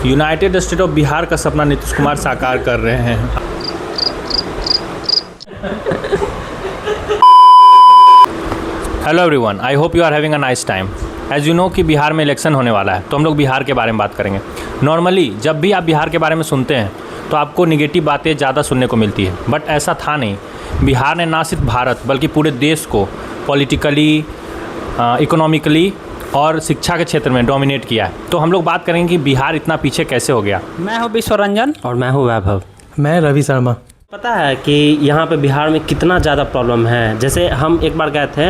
United state of Bihar का सपना नीतीश कुमार साकार कर रहे हैं। Hello everyone, I hope you are having a nice time. As you know कि बिहार में इलेक्शन होने वाला है, तो हम लोग बिहार के बारे में बात करेंगे। नॉर्मली जब भी आप बिहार के बारे में सुनते हैं तो आपको निगेटिव बातें ज़्यादा सुनने को मिलती है, बट ऐसा था नहीं। बिहार ने ना सिर्फ भारत बल्कि पूरे देश को पॉलिटिकली, इकोनॉमिकली और शिक्षा के क्षेत्र में डोमिनेट किया है। तो हम लोग बात करेंगे कि बिहार इतना पीछे कैसे हो गया। मैं हूँ विश्वरंजन और मैं हूँ वैभव। मैं रवि शर्मा। पता है कि यहाँ पे बिहार में कितना ज़्यादा प्रॉब्लम है। जैसे हम एक बार गए थे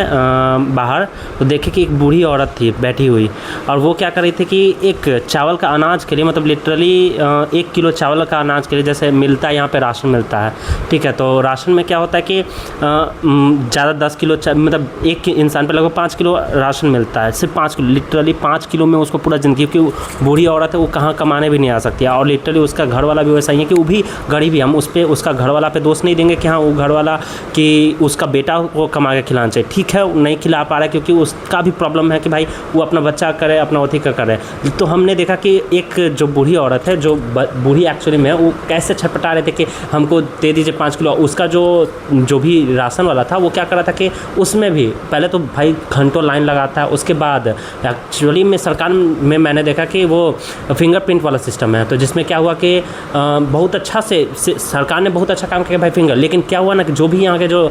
बाहर, तो देखे कि एक बूढ़ी औरत थी बैठी हुई, और वो क्या कर रही थी कि एक चावल का अनाज के लिए, मतलब लिटरली 1 किलो चावल का अनाज के लिए, जैसे मिलता है यहाँ पे राशन मिलता है, ठीक है। तो राशन में क्या होता है कि ज़्यादा 10 किलो, मतलब एक इंसान पर लगभग 5 किलो राशन मिलता है, सिर्फ 5 किलो, लिटरली 5 किलो में उसको पूरा ज़िंदगी, क्योंकि बूढ़ी औरत है, वो कहाँ कमाने भी नहीं आ सकती है। और लिटरली उसका घर वाला भी वैसा ही है कि वो भी गरीब ही। हम उस पर उसका घर वाला पे दोष नहीं देंगे कि हाँ वो घर वाला कि उसका बेटा को कमा के खिलाना चाहिए, ठीक है, नहीं खिला पा रहा है क्योंकि उसका भी प्रॉब्लम है कि भाई वो अपना बच्चा करे, अपना अथी का करे। तो हमने देखा कि एक जो बूढ़ी औरत है, जो बूढ़ी एक्चुअली में, वो कैसे छटपटा रहे थे कि हमको दे दीजिए 5 किलो। उसका जो भी राशन वाला था, वो क्या कर रहा था कि उसमें भी पहले तो भाई घंटों लाइन लगाता है, उसके बाद एक्चुअली में सरकार में मैंने देखा कि वो फिंगरप्रिंट वाला सिस्टम है, तो जिसमें क्या हुआ कि बहुत अच्छा से सरकार ने बहुत अच्छा काम किया भाई फिंगर। लेकिन क्या हुआ ना कि जो भी यहाँ के जो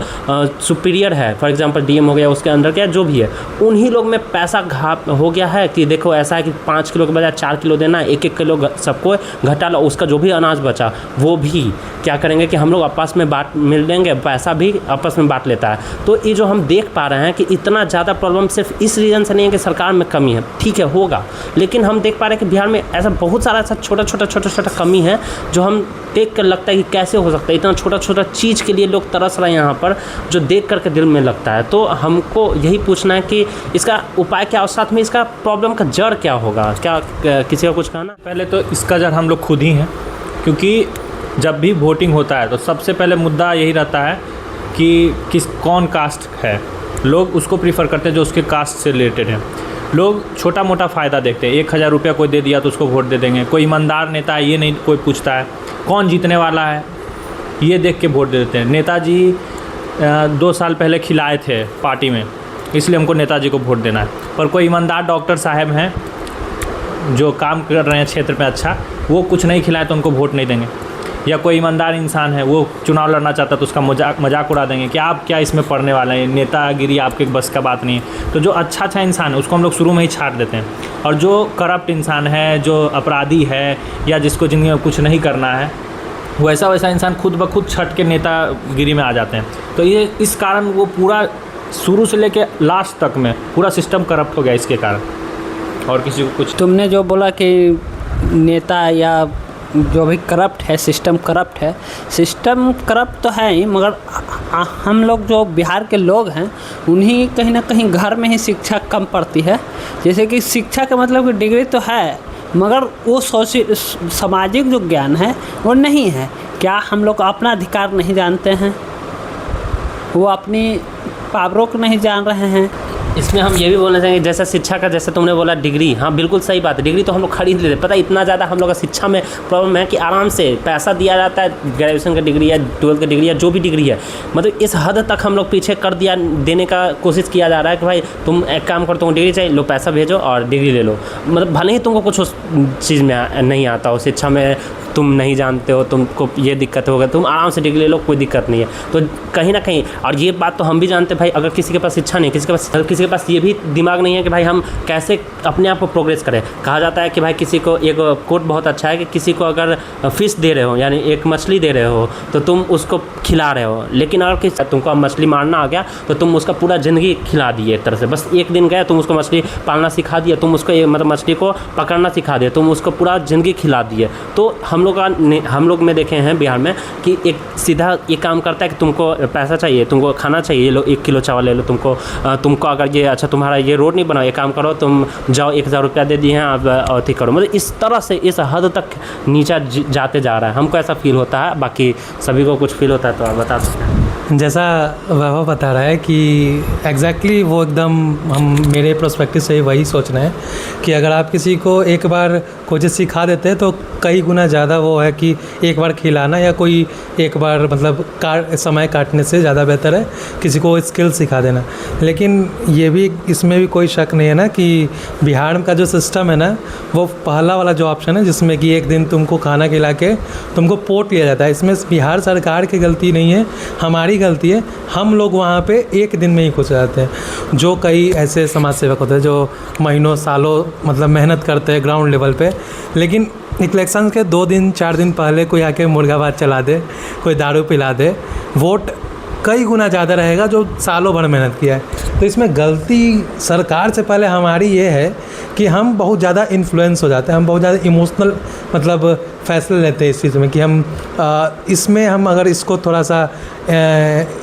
सुपीरियर है, फॉर एग्जांपल डीएम हो गया, उसके अंदर क्या जो भी है, उन्हीं लोग में पैसा घाप हो गया है कि देखो ऐसा है कि 5 किलो के बजाय 4 किलो देना है, 1-1 किलो सबको घटा लो। उसका जो भी अनाज बचा वो भी क्या करेंगे कि हम लोग आपस में बांट मिल देंगे, पैसा भी आपस में बांट लेता है। तो ये जो हम देख पा रहे हैं कि इतना ज़्यादा प्रॉब्लम सिर्फ इस रीज़न से नहीं है कि सरकार में कमी है, ठीक है होगा, लेकिन हम देख पा रहे हैं कि बिहार में ऐसा बहुत सारा ऐसा छोटा कमी है जो हम देख कर लगता है कि कैसे हो सकता है। इतना छोटा चीज़ के लिए लोग तरस रहे हैं यहाँ पर, जो देख करके दिल में लगता है। तो हमको यही पूछना है कि इसका उपाय क्या, और साथ में इसका प्रॉब्लम का जड़ क्या होगा। क्या किसी का कुछ कहना? पहले तो इसका जड़ हम लोग खुद ही हैं, क्योंकि जब भी वोटिंग होता है तो सबसे पहले मुद्दा यही रहता है कि कौन कास्ट है। लोग उसको प्रीफर करते हैं जो उसके कास्ट से रिलेटेड है। लोग छोटा मोटा फ़ायदा देखते हैं, 1000 रुपया कोई दे दिया तो उसको वोट दे देंगे। कोई ईमानदार नेता है ये नहीं कोई पूछता है, कौन जीतने वाला है ये देख के वोट दे देते हैं। नेताजी 2 साल पहले खिलाए थे पार्टी में, इसलिए हमको नेताजी को वोट देना है। पर कोई ईमानदार डॉक्टर साहब हैं जो काम कर रहे हैं क्षेत्र में अच्छा, वो कुछ नहीं खिलाए तो उनको वोट नहीं देंगे। या कोई ईमानदार इंसान है, वो चुनाव लड़ना चाहता है तो उसका मजाक उड़ा देंगे कि आप क्या इसमें पढ़ने वाले हैं, नेतागिरी आपके बस का बात नहीं है। तो जो अच्छा इंसान है उसको हम लोग शुरू में ही छाट देते हैं, और जो करप्ट इंसान है, जो अपराधी है, या जिसको ज़िंदगी में कुछ नहीं करना है, वैसा इंसान खुद ब खुद छट के नेतागिरी में आ जाते हैं। तो ये इस कारण वो पूरा शुरू से लेके लास्ट तक में पूरा सिस्टम करप्ट हो गया इसके कारण। और किसी को कुछ? तुमने जो बोला कि नेता या जो भी करप्ट है, सिस्टम करप्ट है, सिस्टम करप्ट तो है ही, मगर हम लोग जो बिहार के लोग हैं उन्हीं कहीं ना कहीं घर में ही शिक्षा कम पड़ती है। जैसे कि शिक्षा का मतलब कि डिग्री तो है, मगर वो सामाजिक जो ज्ञान है वो नहीं है। क्या हम लोग अपना अधिकार नहीं जानते हैं, वो अपनी पावरों को नहीं जान रहे हैं। इसमें हम ये भी बोलना चाहेंगे, जैसा शिक्षा का, जैसे तुमने बोला डिग्री, हाँ बिल्कुल सही बात है, डिग्री तो हम लोग खरीद लेते। पता है इतना ज़्यादा हम लोग का शिक्षा में प्रॉब्लम है कि आराम से पैसा दिया जाता है, ग्रेजुएशन का डिग्री या 12th का डिग्री या जो भी डिग्री है, मतलब इस हद तक हम लोग पीछे कर दिया, देने का कोशिश किया जा रहा है कि भाई तुम एक काम करो, तुमको डिग्री चाहिए, लो पैसा भेजो और डिग्री ले लो। मतलब भले ही तुमको कुछ उस चीज़ में नहीं आता हो, शिक्षा में तुम नहीं जानते हो, तुमको ये दिक्कत होगा, तुम आराम से डिग्री ले लो, कोई दिक्कत नहीं है। तो कहीं ना कहीं, और ये बात तो हम भी जानते हैं भाई, अगर किसी के पास शिक्षा नहीं, किसी के पास ये भी दिमाग नहीं है कि भाई हम कैसे अपने आप को प्रोग्रेस करें। कहा जाता है कि भाई किसी को, एक कोट बहुत अच्छा है कि किसी को अगर फ़िश दे रहे हो, यानी एक मछली दे रहे हो, तो तुम उसको खिला रहे हो। लेकिन अगर तुमको मछली मारना आ गया तो तुम उसका पूरा ज़िंदगी खिला दिए एक तरह से। बस एक दिन गए, तुम उसको मछली पालना सिखा दिया, तुम उसको मतलब मछली को पकड़ना सिखा दिया, तुम उसको पूरा ज़िंदगी खिला दिए। तो हम लोग में देखे हैं बिहार में कि एक सीधा ये काम करता है कि तुमको पैसा चाहिए, तुमको खाना चाहिए, ये लो 1 किलो चावल ले लो, तुमको अगर ये अच्छा तुम्हारा ये रोड नहीं बना, ये काम करो, तुम जाओ 1000 रुपया दे दिए हैं, आप अथी करो। मतलब इस तरह से इस हद तक नीचा जाते जा रहा है। हमको ऐसा फील होता है, बाकी सभी को कुछ फील होता है तो आप बता सकते हैं। जैसा वैभव बता रहा है कि एग्जैक्टली वो एकदम हम मेरे प्रोस्पेक्टिव से वही सोच रहे हैं कि अगर आप किसी को एक बार कोई चीज़ सिखा देते हैं तो कई गुना ज़्यादा वो है कि एक बार खिलाना या कोई एक बार मतलब समय काटने से ज़्यादा बेहतर है किसी को स्किल सिखा देना। लेकिन ये भी इसमें भी कोई शक नहीं है ना कि बिहार का जो सिस्टम है ना वो पहला वाला जो ऑप्शन है जिसमें कि एक दिन तुमको खाना खिला के तुमको पोट लिया जाता है, इसमें बिहार सरकार की गलती नहीं है, हमारी गलती है। हम लोग वहाँ पे एक दिन में ही खुश जाते हैं। जो कई ऐसे समाज सेवक होते हैं जो महीनों सालों मतलब मेहनत करते हैं ग्राउंड लेवल पे, लेकिन इलेक्शन के 2 दिन 4 दिन पहले कोई आके मुर्गा भात चला दे, कोई दारू पिला दे, वोट कई गुना ज़्यादा रहेगा जो सालों भर मेहनत किया है। तो इसमें गलती सरकार से पहले हमारी ये है कि हम बहुत ज़्यादा इन्फ्लुएंस हो जाते हैं, हम बहुत ज़्यादा इमोशनल मतलब फ़ैसले लेते हैं इस चीज़ में कि हम इसमें हम अगर इसको थोड़ा सा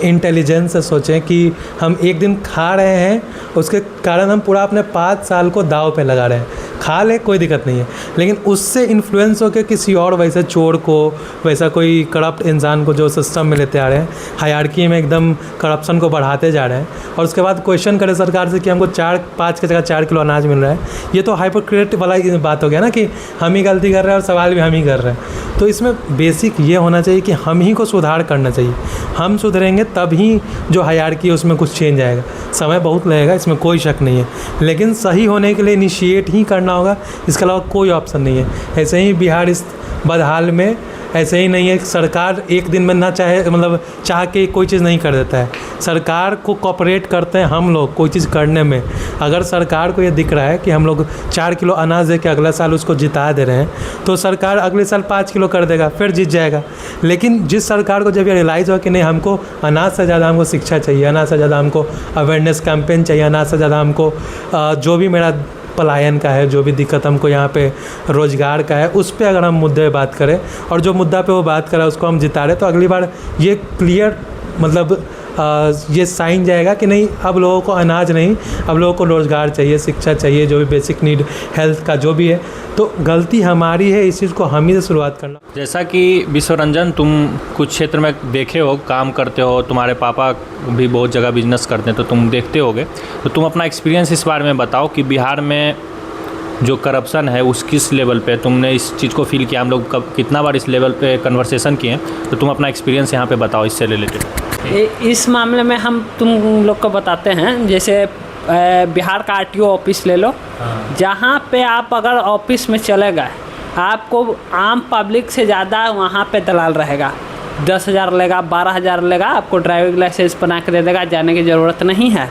इंटेलिजेंस से सोचें कि हम एक दिन खा रहे हैं उसके कारण हम पूरा अपने 5 साल को दाव पे लगा रहे हैं। खा ले कोई दिक्कत नहीं है, लेकिन उससे इन्फ्लुएंस होकर किसी और वैसे चोर को, वैसा कोई करप्ट इंसान को जो सिस्टम में लेते आ रहे हैं, हायरार्की में एकदम करप्शन को बढ़ाते जा रहे हैं, और उसके बाद क्वेश्चन करें सरकार से कि हमको 5 की जगह 4 किलो अनाज मिल रहा है, ये तो हाइपोक्रेट वाला बात हो गया ना कि हम ही गलती कर रहे हैं और सवाल भी हम ही कर रहे हैं। तो इसमें बेसिक ये होना चाहिए कि हम ही को सुधार करना चाहिए। हम सुधरेंगे तब ही जो हायरार्की है उसमें कुछ चेंज आएगा। समय बहुत लगेगा, इसमें कोई शक नहीं है, लेकिन सही होने के लिए इनिशिएट ही करना होगा, इसके अलावा कोई ऑप्शन नहीं है। ऐसे ही बिहार इस बदहाल में ऐसे ही नहीं है, सरकार एक दिन में ना चाहे मतलब चाह के कोई चीज़ नहीं कर देता है। सरकार को कोऑपरेट करते हैं हम लोग कोई चीज़ करने में। अगर सरकार को ये दिख रहा है कि हम लोग 4 किलो अनाज दे के अगला साल उसको जिता दे रहे हैं, तो सरकार अगले साल 5 किलो कर देगा, फिर जीत जाएगा। लेकिन जिस सरकार को जब ये रियलाइज़ हो कि नहीं हमको अनाज से ज़्यादा हमको शिक्षा चाहिए, अनाज से ज़्यादा हमको अवेयरनेस कैंपेन चाहिए, अनाज से ज़्यादा हमको जो भी मेरा पलायन का है, जो भी दिक्कत हमको यहाँ पे रोज़गार का है, उस पे अगर हम मुद्दे पे बात करें और जो मुद्दा पे वो बात कर रहा है उसको हम जिता रहे, तो अगली बार ये क्लियर मतलब ये साइन जाएगा कि नहीं अब लोगों को अनाज नहीं, अब लोगों को रोज़गार चाहिए, शिक्षा चाहिए, जो भी बेसिक नीड हेल्थ का जो भी है। तो गलती हमारी है, इस चीज़ को हम ही से शुरुआत करना। जैसा कि विश्वरंजन तुम कुछ क्षेत्र में देखे हो, काम करते हो, तुम्हारे पापा भी बहुत जगह बिजनेस करते हैं तो तुम देखते होगे, तो तुम अपना एक्सपीरियंस इस बारे में बताओ कि बिहार में जो करप्शन है उस किस लेवल पे तुमने इस चीज़ को फील किया। हम लोग कब कितना बार इस लेवल पे कन्वर्सेशन किए, तो तुम अपना एक्सपीरियंस यहाँ पे बताओ इससे रिलेटेड। इस मामले में हम तुम लोग को बताते हैं, जैसे बिहार का RTO ऑफिस ले लो, जहाँ पे आप अगर ऑफिस में चले गए, आपको आम पब्लिक से ज़्यादा वहाँ पे दलाल रहेगा। 10,000 लेगा, 12,000 लेगा, आपको ड्राइविंग लाइसेंस बना के दे देगा, जाने की ज़रूरत नहीं है।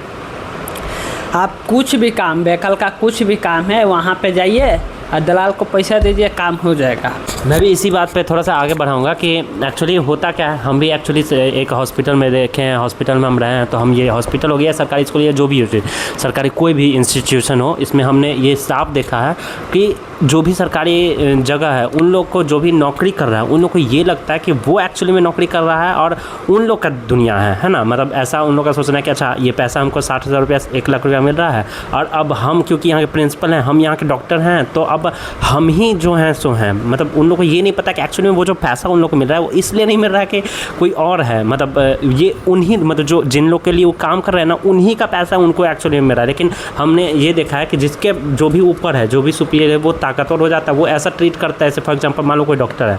आप कुछ भी काम, व्हीकल का कुछ भी काम है वहाँ पे जाइए और दलाल को पैसा दीजिए, काम हो जाएगा। मैं भी इसी बात पे थोड़ा सा आगे बढ़ाऊंगा कि एक्चुअली होता क्या है। हम भी एक्चुअली एक हॉस्पिटल में देखे हैं, हॉस्पिटल में हम रहे हैं, तो हम ये हॉस्पिटल हो गया, सरकारी स्कूल या जो भी हो, सरकारी कोई भी इंस्टीट्यूशन हो, इसमें हमने ये साफ देखा है कि जो भी सरकारी जगह है उन लोग को जो भी नौकरी कर रहा है उन लोग को ये लगता है कि वो एक्चुअली में नौकरी कर रहा है और उन लोग का दुनिया है ना। मतलब ऐसा उन लोग का सोचना है कि अच्छा ये पैसा हमको 60,000 रुपया 1 लाख रुपया मिल रहा है और अब हम क्योंकि यहाँ के प्रिंसिपल हैं, हम यहाँ के डॉक्टर हैं, तो अब हम ही जो हैं सो हैं। मतलब उन लोग को ये नहीं पता कि एक्चुअली में वो जो पैसा उन लोग को मिल रहा है वो इसलिए नहीं मिल रहा है कि कोई और है। मतलब ये उन्हीं मतलब जो जिन लोग के लिए वो काम कर रहे हैं ना, उन्हीं का पैसा उनको एक्चुअली मिल रहा है। लेकिन हमने ये देखा है कि जिसके जो भी ऊपर है, जो भी सुपीरियर है, वो ताकतवर हो जाता है, वो ऐसा ट्रीट करता है। जैसे फॉर एग्जांपल मान लो कोई डॉक्टर है,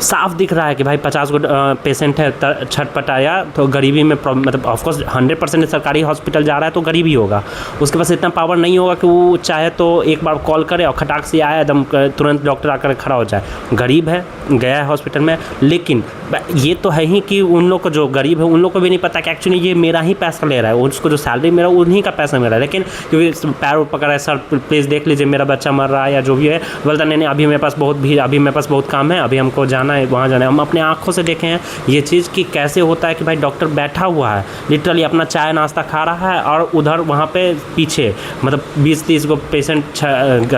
साफ दिख रहा है कि भाई 50 गो पेशेंट है, छटपटाया तो गरीबी में मतलब ऑफकोर्स 100% सरकारी हॉस्पिटल जा रहा है तो गरीबी होगा। उसके पास इतना पावर नहीं होगा कि वो चाहे तो एक बार कॉल करे और खटाक से आए एकदम तुरंत डॉक्टर आकर खड़ा हो जाए। गरीब है, गया है हॉस्पिटल में, लेकिन ये तो है ही कि उन लोग को जो गरीब है उन लोग को भी नहीं पता कि एक्चुअली ये मेरा ही पैसा ले रहा है, उसको जो सैलरी मेरा उन्हीं का पैसा मिल रहा है। लेकिन क्योंकि पैर पकड़ रहा है, सर प्लीज़ देख लीजिए मेरा बच्चा मर रहा है या जो भी है, बोलता नहीं अभी मेरे पास बहुत भीड़, अभी मेरे पास बहुत काम है, अभी हमको जाना है, वहाँ जाना है। हम अपने आँखों से देखे हैं ये चीज़ कि कैसे होता है कि भाई डॉक्टर बैठा हुआ है, लिटरली अपना चाय नाश्ता खा रहा है और उधर वहाँ पे पीछे मतलब 20-30 गो पेशेंट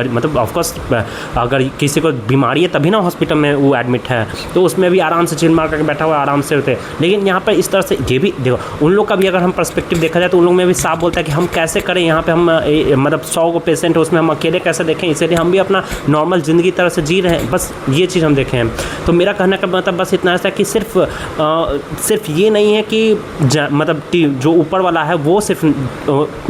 मतलब ऑफकोर्स अगर किसी को बीमारी है तभी ना हॉस्पिटल में वो एडमिट है, तो उसमें भी आराम से चिल मार करके बैठा हुआ आराम से होते हैं। लेकिन यहाँ पर इस तरह से ये भी देखो, उन लोग का भी अगर हम पर्सपेक्टिव देखा जाए तो उन लोग में भी साफ बोलता है कि हम कैसे करें, यहाँ पे हम मतलब 100 को पेशेंट है उसमें हम अकेले कैसे देखें, इसलिए हम भी अपना नॉर्मल ज़िंदगी तरह से जी रहे हैं, बस ये चीज़ हम देखें हैं। तो मेरा कहने का मतलब बस इतना ऐसा कि सिर्फ ये नहीं है कि मतलब जो ऊपर वाला है वो सिर्फ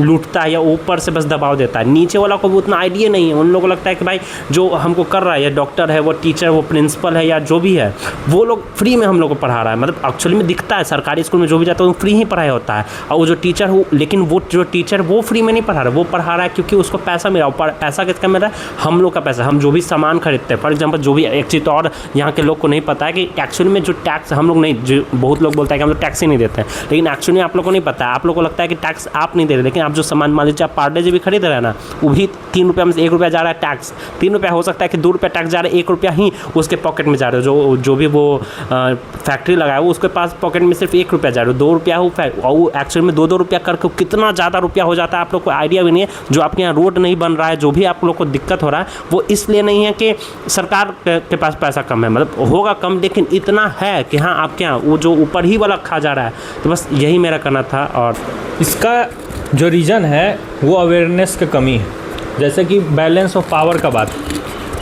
लूटता है या ऊपर से बस दबाव देता है, नीचे वाला को भी उतना आइडिया नहीं है। उन लोगों को लगता है कि भाई जो हमको कर रहा है, या डॉक्टर है, वो टीचर, वो प्रिंसिपल है, या जो भी है, वो लोग फ्री में हम लोग को पढ़ा रहा है। मतलब एक्चुअली में दिखता है सरकारी स्कूल में जो भी जाता है वो फ्री ही पढ़ाई होता है, और वो जो टीचर हो, लेकिन वो जो टीचर वो फ्री में नहीं पढ़ा रहा है, वो पढ़ा रहा है क्योंकि उसको पैसा मिला। पैसा किसका मिल रहा है? हम लोग का पैसा। हम जो भी सामान खरीदते हैं, फॉर एग्जाम्पल जो भी, एक चीज़ तो और यहाँ के लोग को नहीं पता है कि एक्चुअली में जो टैक्स हम लोग नहीं, जो बहुत लोग बोलते हैं कि हम लोग टैक्स ही नहीं देते हैं, लेकिन एक्चुअली आप लोग को नहीं पता है। आप लोग को लगता है कि टैक्स आप नहीं दे रहे, लेकिन आप जो सामान मान लीजिए आप पार्ले जी भी खरीद रहे हैं ना, वो भी 3 रुपये में से 1 रुपया जा रहा है टैक्स। 3 रुपया हो सकता है कि 2 रुपया टैक्स जा रहा है, 1 रुपया ही उसके पॉकेट में जा रहा है। जो भी वो फैक्ट्री लगाया वो उसके पास पॉकेट में सिर्फ 1 रुपया जा रहा है, 2 रुपया हो, और वो एक्चुअली में 2-2 रुपया करके कितना ज़्यादा रुपया हो जाता है, आप लोग को आइडिया भी नहीं है। जो आपके यहाँ रोड नहीं बन रहा है, जो भी आप लोग को दिक्कत हो रहा है, वो इसलिए नहीं है कि सरकार के पास पैसा कम है, मतलब होगा कम, लेकिन इतना है कि हाँ आपके यहाँ वो जो ऊपर ही वाला खा जा रहा है। तो बस यही मेरा कहना था। और इसका जो रीज़न है वो अवेयरनेस की कमी है। जैसे कि बैलेंस ऑफ पावर का बात,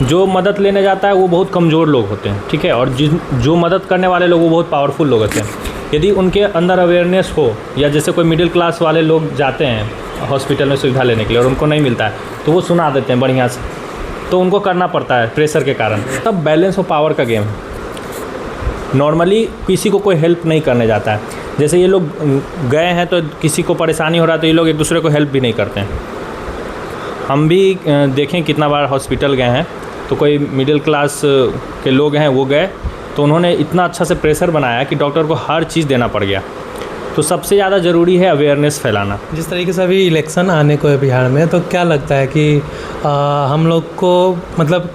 जो मदद लेने जाता है वो बहुत कमज़ोर लोग होते हैं, ठीक है, और जो मदद करने वाले लोग वो बहुत पावरफुल लोग होते हैं। यदि उनके अंदर अवेयरनेस हो, या जैसे कोई मिडिल क्लास वाले लोग जाते हैं हॉस्पिटल में सुविधा लेने के लिए और उनको नहीं मिलता है तो वो सुना देते हैं बढ़िया से, तो उनको करना पड़ता है प्रेशर के कारण। तब बैलेंस ऑफ पावर का गेम है। नॉर्मली किसी को कोई हेल्प नहीं करने जाता है। जैसे ये लोग गए हैं तो किसी को परेशानी हो रहा है तो ये लोग एक दूसरे को हेल्प भी नहीं करते हैं। हम भी देखें कितना बार हॉस्पिटल गए हैं तो कोई मिडिल क्लास के लोग हैं वो गए तो उन्होंने इतना अच्छा से प्रेशर बनाया कि डॉक्टर को हर चीज़ देना पड़ गया। तो सबसे ज़्यादा ज़रूरी है अवेयरनेस फैलाना। जिस तरीके से अभी इलेक्शन आने को है बिहार में, तो क्या लगता है कि हम लोग को मतलब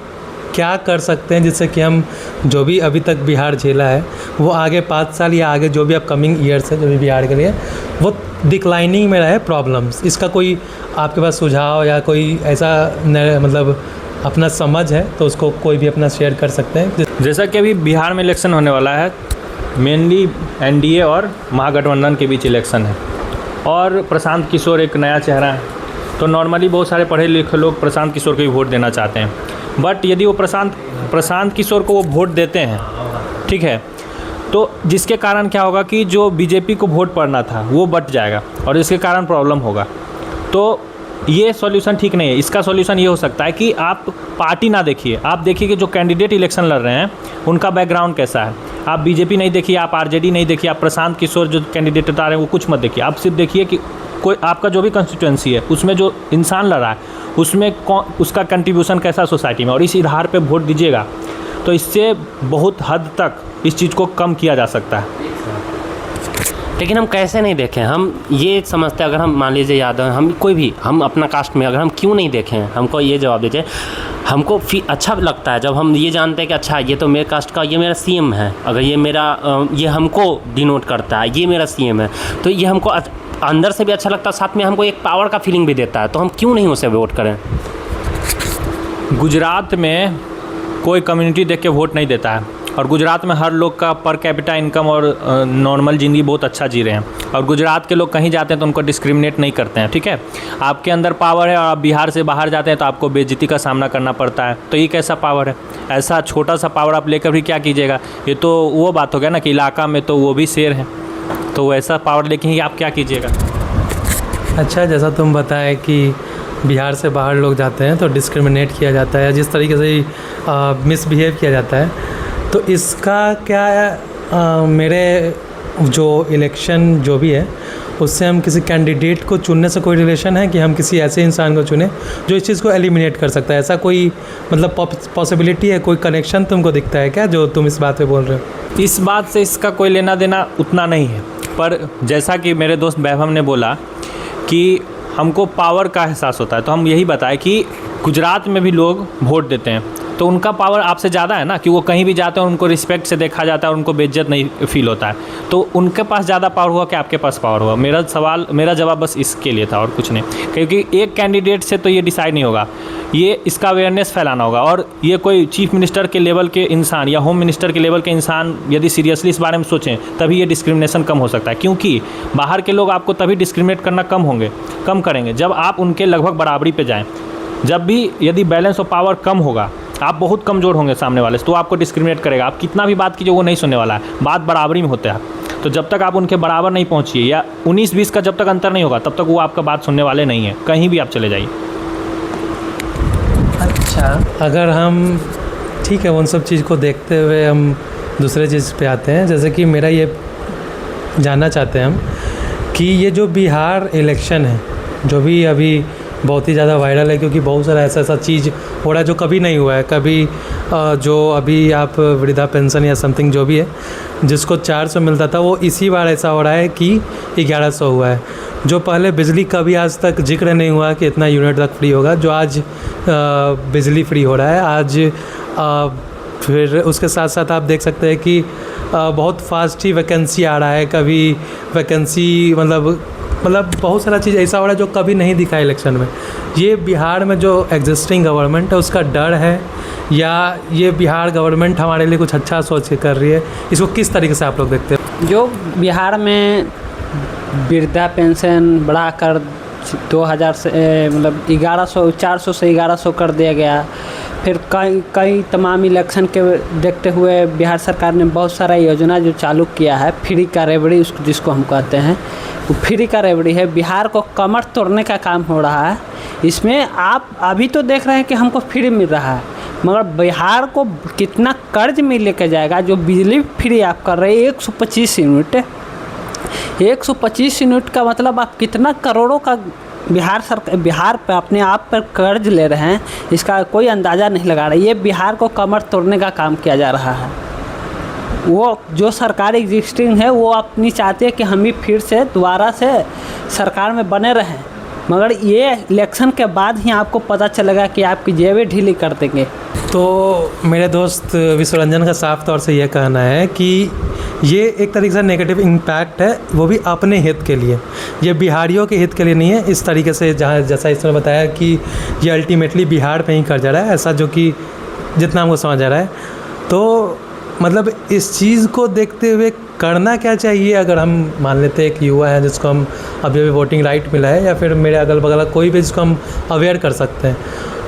क्या कर सकते हैं जिससे कि हम जो भी अभी तक बिहार झेला है वो आगे 5 साल या आगे जो भी अपकमिंग ईयर्स है जो भी बिहार के लिए वो डिक्लाइनिंग में रहे प्रॉब्लम्स, इसका कोई आपके पास सुझाव या कोई ऐसा मतलब अपना समझ है तो उसको कोई भी अपना शेयर कर सकते हैं। जैसा कि अभी बिहार में इलेक्शन होने वाला है, मेनली एनडीए और महागठबंधन के बीच इलेक्शन है, और प्रशांत किशोर एक नया चेहरा है, तो नॉर्मली बहुत सारे पढ़े लिखे लोग प्रशांत किशोर को ही वोट देना चाहते हैं। बट यदि वो प्रशांत किशोर को वो वोट देते हैं, ठीक है, तो जिसके कारण क्या होगा कि जो बीजेपी को वोट पड़ना था वो बट जाएगा और इसके कारण प्रॉब्लम होगा। तो ये सॉल्यूशन ठीक नहीं है। इसका सॉल्यूशन ये हो सकता है कि आप पार्टी ना देखिए, आप देखिए कि जो कैंडिडेट इलेक्शन लड़ रहे हैं उनका बैकग्राउंड कैसा है। आप बीजेपी नहीं देखिए, आप आरजेडी नहीं देखिए, आप प्रशांत किशोर जो कैंडिडेट उतारे हैं वो कुछ मत देखिए। आप सिर्फ देखिए कि कोई आपका जो भी कंस्टिट्यूएंसी है उसमें जो इंसान लड़ रहा है उसमें उसका कंट्रीब्यूशन कैसा सोसाइटी में, और इस आधार पे वोट दीजिएगा। तो इससे बहुत हद तक इस चीज़ को कम किया जा सकता है। लेकिन हम कैसे नहीं देखें? हम ये समझते हैं, अगर हम मान लीजिए यादव, हम कोई भी, हम अपना कास्ट में अगर हम क्यों नहीं देखें, हमको ये जवाब दीजिए। हमको अच्छा लगता है जब हम ये जानते हैं कि अच्छा ये तो मेरे कास्ट का, ये मेरा सीएम है, अगर ये मेरा ये हमको डिनोट करता है, ये मेरा सीएम है, तो ये हमको अंदर से भी अच्छा लगता है, साथ में हमको एक पावर का फीलिंग भी देता है। तो हम क्यों नहीं उसे वोट करें? गुजरात में कोई कम्युनिटी देख के वोट नहीं देता है, और गुजरात में हर लोग का पर कैपिटा इनकम और नॉर्मल ज़िंदगी बहुत अच्छा जी रहे हैं, और गुजरात के लोग कहीं जाते हैं तो उनको डिस्क्रिमिनेट नहीं करते हैं, ठीक है। आपके अंदर पावर है और आप बिहार से बाहर जाते हैं तो आपको बेइज्जती का सामना करना पड़ता है। तो ये कैसा पावर है? ऐसा छोटा सा पावर आप लेकर भी क्या कीजिएगा? ये तो वो बात हो गया ना कि इलाका में तो वो भी शेर है, तो वैसा पावर लेके ही आप क्या कीजिएगा? अच्छा, जैसा तुम बताए कि बिहार से बाहर लोग जाते हैं तो डिस्क्रिमिनेट किया जाता है, जिस तरीके से मिसबिहेव किया जाता है, तो इसका क्या मेरे जो इलेक्शन जो भी है उससे हम किसी कैंडिडेट को चुनने से कोई रिलेशन है कि हम किसी ऐसे इंसान को चुने जो इस चीज़ को एलिमिनेट कर सकता है? ऐसा कोई मतलब पॉसिबिलिटी है, कोई कनेक्शन तुमको दिखता है क्या जो तुम इस बात पे बोल रहे हो? इस बात से इसका कोई लेना देना उतना नहीं है, पर जैसा कि मेरे दोस्त वैभव ने बोला कि हमको पावर का एहसास होता है, तो हम यही बताएं कि गुजरात में भी लोग वोट देते हैं तो उनका पावर आपसे ज़्यादा है ना, कि वो कहीं भी जाते हैं उनको रिस्पेक्ट से देखा जाता है और उनको बेइज्जत नहीं फील होता है। तो उनके पास ज़्यादा पावर हुआ कि आपके पास पावर हुआ? मेरा जवाब बस इसके लिए था और कुछ नहीं, क्योंकि एक कैंडिडेट से तो ये डिसाइड नहीं होगा ये इसका अवेयरनेस फैलाना होगा। और ये कोई चीफ मिनिस्टर के लेवल के इंसान या होम मिनिस्टर के लेवल के इंसान यदि सीरियसली इस बारे में सोचें तभी ये डिस्क्रिमिनेशन कम हो सकता है, क्योंकि बाहर के लोग आपको तभी डिस्क्रिमिनेट करना कम करेंगे जब आप उनके लगभग बराबरी पे जाएं। जब भी यदि बैलेंस ऑफ पावर कम होगा, आप बहुत कमज़ोर होंगे सामने वाले से, तो आपको डिस्क्रिमिनेट करेगा। आप कितना भी बात कीजिए वो नहीं सुनने वाला है। बात बराबरी में होता है, तो जब तक आप उनके बराबर नहीं पहुंचिए या 19-20 का जब तक अंतर नहीं होगा तब तक वो आपका बात सुनने वाले नहीं है, कहीं भी आप चले जाइए। अच्छा, अगर हम ठीक है उन सब चीज़ को देखते हुए हम दूसरे चीज़ पे आते हैं, जैसे कि मेरा ये जानना चाहते हैं हम कि ये जो बिहार इलेक्शन है जो भी अभी बहुत ही ज़्यादा वायरल है, क्योंकि बहुत सारा ऐसा चीज़ हो रहा है जो कभी नहीं हुआ है। कभी जो अभी आप वृद्धा पेंशन या समथिंग जो भी है जिसको 400 मिलता था वो इसी बार ऐसा हो रहा है कि 1100 हुआ है। जो पहले बिजली कभी आज तक जिक्र नहीं हुआ कि इतना यूनिट तक फ्री होगा, जो आज बिजली फ्री हो रहा है आज। फिर उसके साथ साथ आप देख सकते हैं कि बहुत फास्ट ही वैकेंसी आ रहा है। कभी वैकेंसी मतलब बहुत सारा चीज़ ऐसा हो रहा है जो कभी नहीं दिखा इलेक्शन में। ये बिहार में जो एग्जिस्टिंग गवर्नमेंट है उसका डर है या ये बिहार गवर्नमेंट हमारे लिए कुछ अच्छा सोच के कर रही है? इसको किस तरीके से आप लोग देखते हैं? जो बिहार में वृद्धा पेंशन बढ़ाकर 2000 से मतलब 1100 400 से 1100 कर दिया गया। फिर कई तमाम इलेक्शन के देखते हुए बिहार सरकार ने बहुत सारा योजना जो चालू किया है, फ्री का रेवड़ी उसको जिसको हम कहते हैं, वो फ्री का रेवड़ी है। बिहार को कमर तोड़ने का काम हो रहा है। इसमें आप अभी तो देख रहे हैं कि हमको फ्री मिल रहा है, मगर बिहार को कितना कर्ज में लेके जाएगा। जो बिजली फ्री आप कर रहे हैं 125 यूनिट, 125 यूनिट का मतलब आप कितना करोड़ों का बिहार पे अपने आप पर कर्ज ले रहे हैं, इसका कोई अंदाज़ा नहीं लगा रहा। ये बिहार को कमर तोड़ने का काम किया जा रहा है। वो जो सरकार एग्जिस्टिंग है वो अपनी चाहती है कि हम ही फिर से दोबारा से सरकार में बने रहें, मगर ये इलेक्शन के बाद ही आपको पता चलेगा कि आपकी जेबें ढीली कर देंगे। तो मेरे दोस्त विश्वरंजन का साफ तौर से ये कहना है कि ये एक तरीके से नेगेटिव इम्पैक्ट है, वो भी अपने हित के लिए, ये बिहारियों के हित के लिए नहीं है। इस तरीके से जैसा इसने बताया कि ये अल्टीमेटली बिहार पे ही कर जा रहा है, ऐसा जो कि जितना हमको समझ आ रहा है। तो मतलब इस चीज़ को देखते हुए करना क्या चाहिए? अगर हम मान लेते हैं कि युवा है जिसको हम अभी अभी वोटिंग राइट मिला है, या फिर मेरे अगल बगल कोई भी जिसको हम अवेयर कर सकते हैं,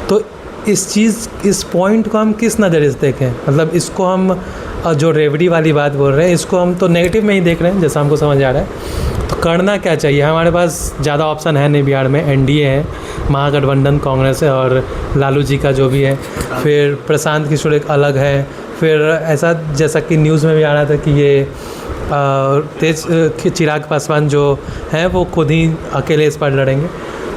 तो इस पॉइंट को हम किस नज़रिए से देखें? मतलब इसको हम जो रेवड़ी वाली बात बोल रहे हैं इसको हम तो नेगेटिव में ही देख रहे हैं जैसा हमको समझ आ रहा है। तो करना क्या चाहिए? हमारे पास ज़्यादा ऑप्शन है नहीं बिहार में। एनडीए है, महागठबंधन कांग्रेस है और लालू जी का जो भी है, फिर प्रशांत किशोर एक अलग है, फिर ऐसा जैसा कि न्यूज़ में भी आ रहा था कि ये चिराग पासवान जो हैं वो खुद ही अकेले इस पर लड़ेंगे।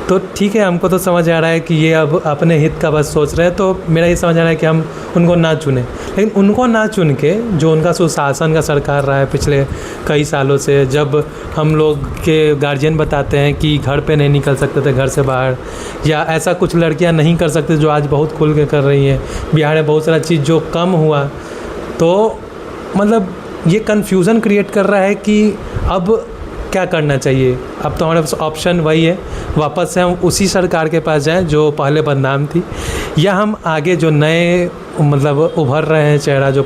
तो ठीक है, हमको तो समझ आ रहा है कि ये अब अपने हित का बस सोच रहे हैं। तो मेरा ये समझ आ रहा है कि हम उनको ना चुनें, लेकिन उनको ना चुन के जो उनका सुशासन का सरकार रहा है पिछले कई सालों से, जब हम लोग के गार्जियन बताते हैं कि घर पे नहीं निकल सकते थे घर से बाहर, या ऐसा कुछ लड़कियां नहीं कर सकती जो आज बहुत खुल के कर रही हैं। बिहार में बहुत सारा चीज़ जो कम हुआ, तो मतलब ये कन्फ्यूज़न क्रिएट कर रहा है कि अब क्या करना चाहिए। अब तो हमारे पास ऑप्शन वही है, वापस से हम उसी सरकार के पास जाएं जो पहले बदनाम थी, या हम आगे जो नए मतलब उभर रहे हैं चेहरा जो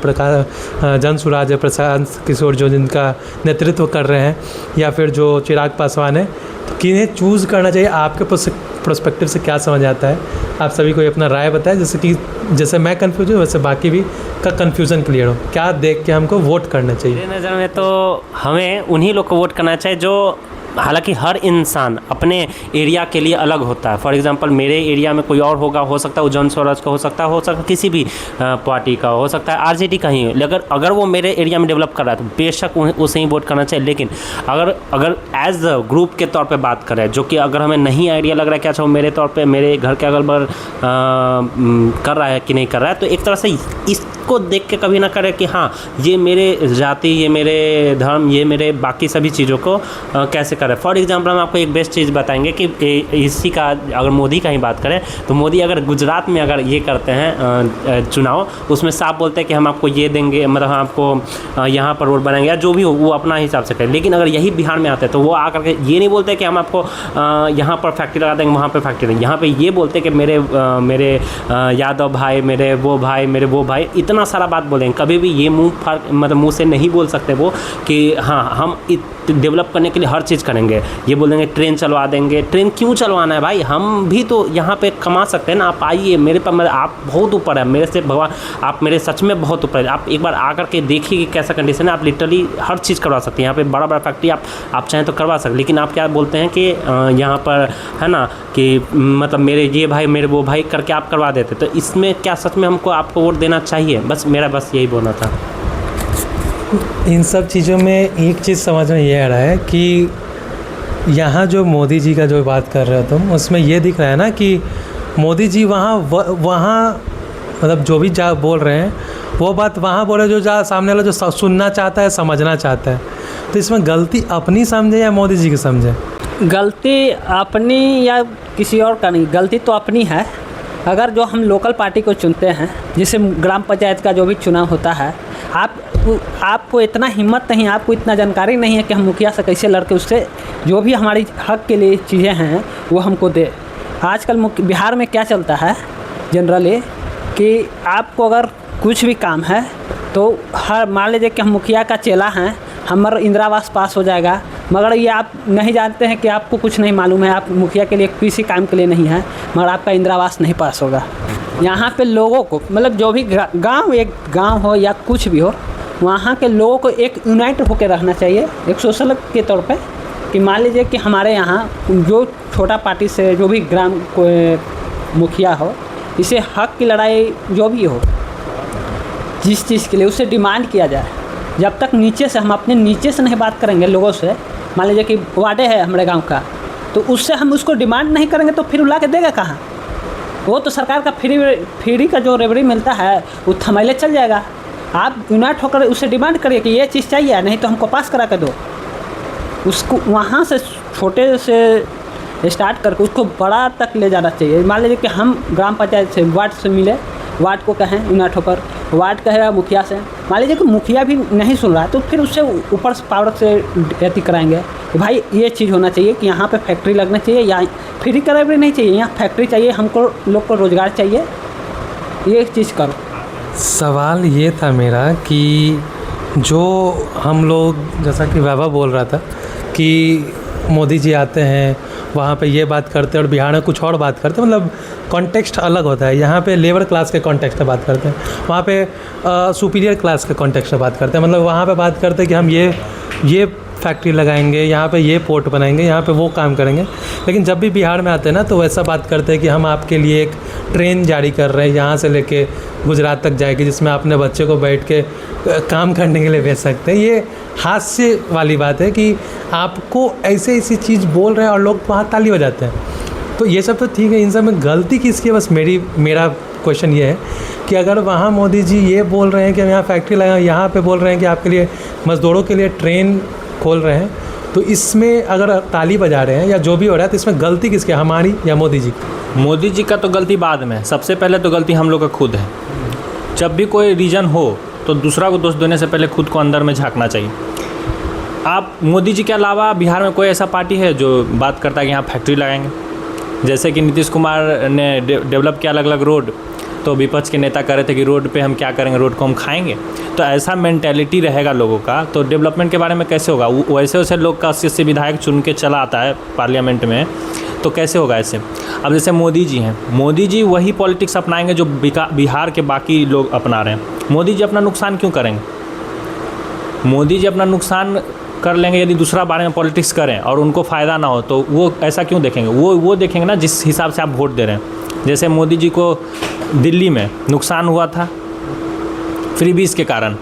जन सुराज है, प्रशांत किशोर जो जिनका नेतृत्व कर रहे हैं, या फिर जो चिराग पासवान है, तो किन्हें चूज़ करना चाहिए? आपके पर्सपेक्टिव से क्या समझ आता है? आप सभी को अपना राय बताएं, जैसे मैं कंफ्यूज हूँ वैसे बाकी भी का कंफ्यूजन क्लियर हो। क्या देख के हमको वोट करना चाहिए? मेरी नज़र में तो हमें उन्हीं लोग को वोट करना चाहिए जो, हालांकि हर इंसान अपने एरिया के लिए अलग होता है। फॉर एग्जांपल मेरे एरिया में कोई और होगा, हो सकता है वो जन स्वराज का हो सकता है किसी भी पार्टी का हो सकता है, आरजेडी का ही, लेकिन अगर वो मेरे एरिया में डेवलप कर रहा है तो बेशक उसे ही वोट करना चाहिए। लेकिन अगर एज अ ग्रुप के तौर पे बात करें, जो कि अगर हमें नहीं आइडिया लग रहा है कि अच्छा वो मेरे तौर पे मेरे घर के अगल बगल कर रहा है कि नहीं कर रहा है, तो एक तरह से इसको देख के कभी ना करें कि हाँ ये मेरे जाति, ये मेरे धर्म, ये मेरे बाकी सभी चीज़ों को कैसे कर कर रहे हैं। फॉर एग्जांपल हम आपको एक बेस्ट चीज़ बताएंगे कि इसी का अगर मोदी का ही बात करें तो मोदी अगर गुजरात में अगर ये करते हैं चुनाव, उसमें साफ बोलते हैं कि हम आपको ये देंगे, मतलब हम आपको यहाँ पर रोड बनाएंगे या जो भी हो वो अपना हिसाब से करें। लेकिन अगर यही बिहार में आते हैं तो वो आकर के ये नहीं बोलते कि हम आपको यहाँ पर फैक्ट्री लगा देंगे, वहाँ पर फैक्ट्री नहीं, यहाँ पर ये बोलते कि मेरे यादव भाई, मेरे वो भाई, इतना सारा बात बोलेंगे। कभी भी ये मुँह से नहीं बोल सकते वो कि हाँ हम डेवलप करने के लिए हर चीज़ करेंगे। ये बोलेंगे ट्रेन चलवा देंगे। ट्रेन क्यों चलवाना है भाई, हम भी तो यहाँ पे कमा सकते हैं ना। आप आइए मेरे पर, आप बहुत ऊपर है मेरे से, भगवान आप मेरे सच में बहुत ऊपर है। आप एक बार आकर के देखिए कि कैसा कंडीशन है। आप लिटरली हर चीज़ करवा सकते हैं यहाँ पे, बड़ा बड़ा फैक्ट्री आप चाहें तो करवा सकते। लेकिन आप क्या बोलते हैं कि यहाँ पर है ना कि मतलब मेरे ये भाई मेरे वो भाई करके आप करवा देते। तो इसमें क्या सच में हमको आपको वोट देना चाहिए? मेरा बस यही बोलना था। इन सब चीज़ों में एक चीज़ समझ में ये आ रहा है कि यहाँ जो मोदी जी का जो बात कर रहे हो तुम, उसमें ये दिख रहा है ना कि मोदी जी वहाँ मतलब जो भी बोल रहे हैं वो बात वहाँ बोले जो सामने वाला जो सुनना चाहता है, समझना चाहता है। तो इसमें गलती अपनी समझे या मोदी जी की समझे? गलती अपनी या किसी और का नहीं, गलती तो अपनी है। अगर जो हम लोकल पार्टी को चुनते हैं, जैसे ग्राम पंचायत का जो भी चुनाव होता है, आपको इतना हिम्मत नहीं, आपको इतना जानकारी नहीं है कि हम मुखिया से कैसे लड़के उससे जो भी हमारी हक के लिए चीज़ें हैं वो हमको दे। आजकल बिहार में क्या चलता है जनरली कि आपको अगर कुछ भी काम है तो मान लीजिए कि हम मुखिया का चेला हैं, हमारा इंदिरा आवास पास हो जाएगा, मगर ये आप नहीं जानते हैं कि आपको कुछ नहीं मालूम है, आप मुखिया के लिए किसी काम के लिए नहीं है, मगर आपका इंदिरा आवास नहीं पास होगा। यहाँ पे लोगों को मतलब जो भी एक गांव हो या कुछ भी हो, वहाँ के लोगों को एक यूनाइट होकर रहना चाहिए एक सोशल के तौर पे। कि मान लीजिए कि हमारे यहाँ जो छोटा पार्टी से जो भी ग्राम को मुखिया हो, इसे हक की लड़ाई जो भी हो, जिस चीज़ के लिए उससे डिमांड किया जाए। जब तक नीचे से हम अपने नीचे से नहीं बात करेंगे लोगों से, मान लीजिए कि वार्डे है हमारे गांव का, तो उससे हम उसको डिमांड नहीं करेंगे तो फिर ला के देगा कहाँ? वो तो सरकार का फ्री का जो रेवड़ी मिलता है वो थमैले चल जाएगा। आप यूनाइट होकर उससे डिमांड करिए कि ये चीज़ चाहिए, नहीं तो हमको पास करा के दो। उसको वहाँ से छोटे से स्टार्ट करके उसको बड़ा तक ले जाना चाहिए। मान लीजिए कि हम ग्राम पंचायत से वार्ड से मिले, वार्ड को कहें यूनाइट होकर, वार्ड कहेगा मुखिया से, मान लीजिए कि मुखिया भी नहीं सुन रहा है तो फिर उससे ऊपर पावर से अति कराएंगे कि भाई ये चीज़ होना चाहिए कि यहाँ पे फैक्ट्री लगना चाहिए, या फ्री कराए नहीं चाहिए, यहाँ फैक्ट्री चाहिए, हमको लोग को रोज़गार चाहिए, ये चीज़ करो। सवाल ये था मेरा कि जो हम लोग, जैसा कि वैभव बोल रहा था कि मोदी जी आते हैं वहाँ पे ये बात करते हैं और बिहार में कुछ और बात करते हैं, मतलब कॉन्टेक्स्ट अलग होता है। यहाँ पे लेबर क्लास के कॉन्टेक्स्ट में बात करते हैं, वहाँ पे सुपीरियर क्लास के कॉन्टेक्स्ट में बात करते हैं। मतलब वहाँ पे बात करते हैं कि हम ये फैक्ट्री लगाएंगे, यहाँ पे ये पोर्ट बनाएंगे, यहाँ पे वो काम करेंगे। लेकिन जब भी बिहार में आते हैं ना तो वैसा बात करते हैं कि हम आपके लिए एक ट्रेन जारी कर रहे हैं, यहाँ से लेके गुजरात तक जाएगी, जिसमें अपने बच्चे को बैठ के काम करने के लिए भेज सकते हैं। ये हास्य वाली बात है कि आपको ऐसी चीज़ बोल रहे हैं और लोग वहाँ ताली बजाते हैं। तो ये सब तो ठीक है, इन सब में गलती किसकी है? बस मेरा क्वेश्चन ये है कि अगर वहाँ मोदी जी ये बोल रहे हैं कि हम यहाँ फैक्ट्री लगाएं, यहाँ पे बोल रहे हैं कि आपके लिए मज़दूरों के लिए ट्रेन खोल रहे हैं, तो इसमें अगर ताली बजा रहे हैं या जो भी हो रहा है तो इसमें गलती किसकी, हमारी या मोदी जी? मोदी जी का तो गलती बाद में, सबसे पहले तो गलती हम लोग का खुद है। जब भी कोई रीजन हो तो दूसरा को दोष देने से पहले खुद को अंदर में झांकना चाहिए। आप मोदी जी के अलावा बिहार में कोई ऐसा पार्टी है जो बात करता है कि यहाँ फैक्ट्री लगाएंगे? जैसे कि नीतीश कुमार ने डेवलप किया अलग अलग रोड, तो विपक्ष के नेता कह रहे थे कि रोड पे हम क्या करेंगे, रोड को हम खाएंगे। तो ऐसा मेंटेलिटी रहेगा लोगों का तो डेवलपमेंट के बारे में कैसे होगा? वैसे वैसे लोग का 80 विधायक चुन के चला आता है पार्लियामेंट में, तो कैसे होगा ऐसे? अब जैसे मोदी जी हैं, मोदी जी वही पॉलिटिक्स अपनाएंगे जो बिहार के बाकी लोग अपना रहे हैं। मोदी जी अपना नुकसान क्यों करेंगे? मोदी जी अपना नुकसान कर लेंगे यदि दूसरा बारे में पॉलिटिक्स करें और उनको फ़ायदा ना हो, तो वो ऐसा क्यों देखेंगे? वो देखेंगे ना जिस हिसाब से आप वोट दे रहे हैं। जैसे मोदी जी को दिल्ली में नुकसान हुआ था फ्रीबीज के कारण,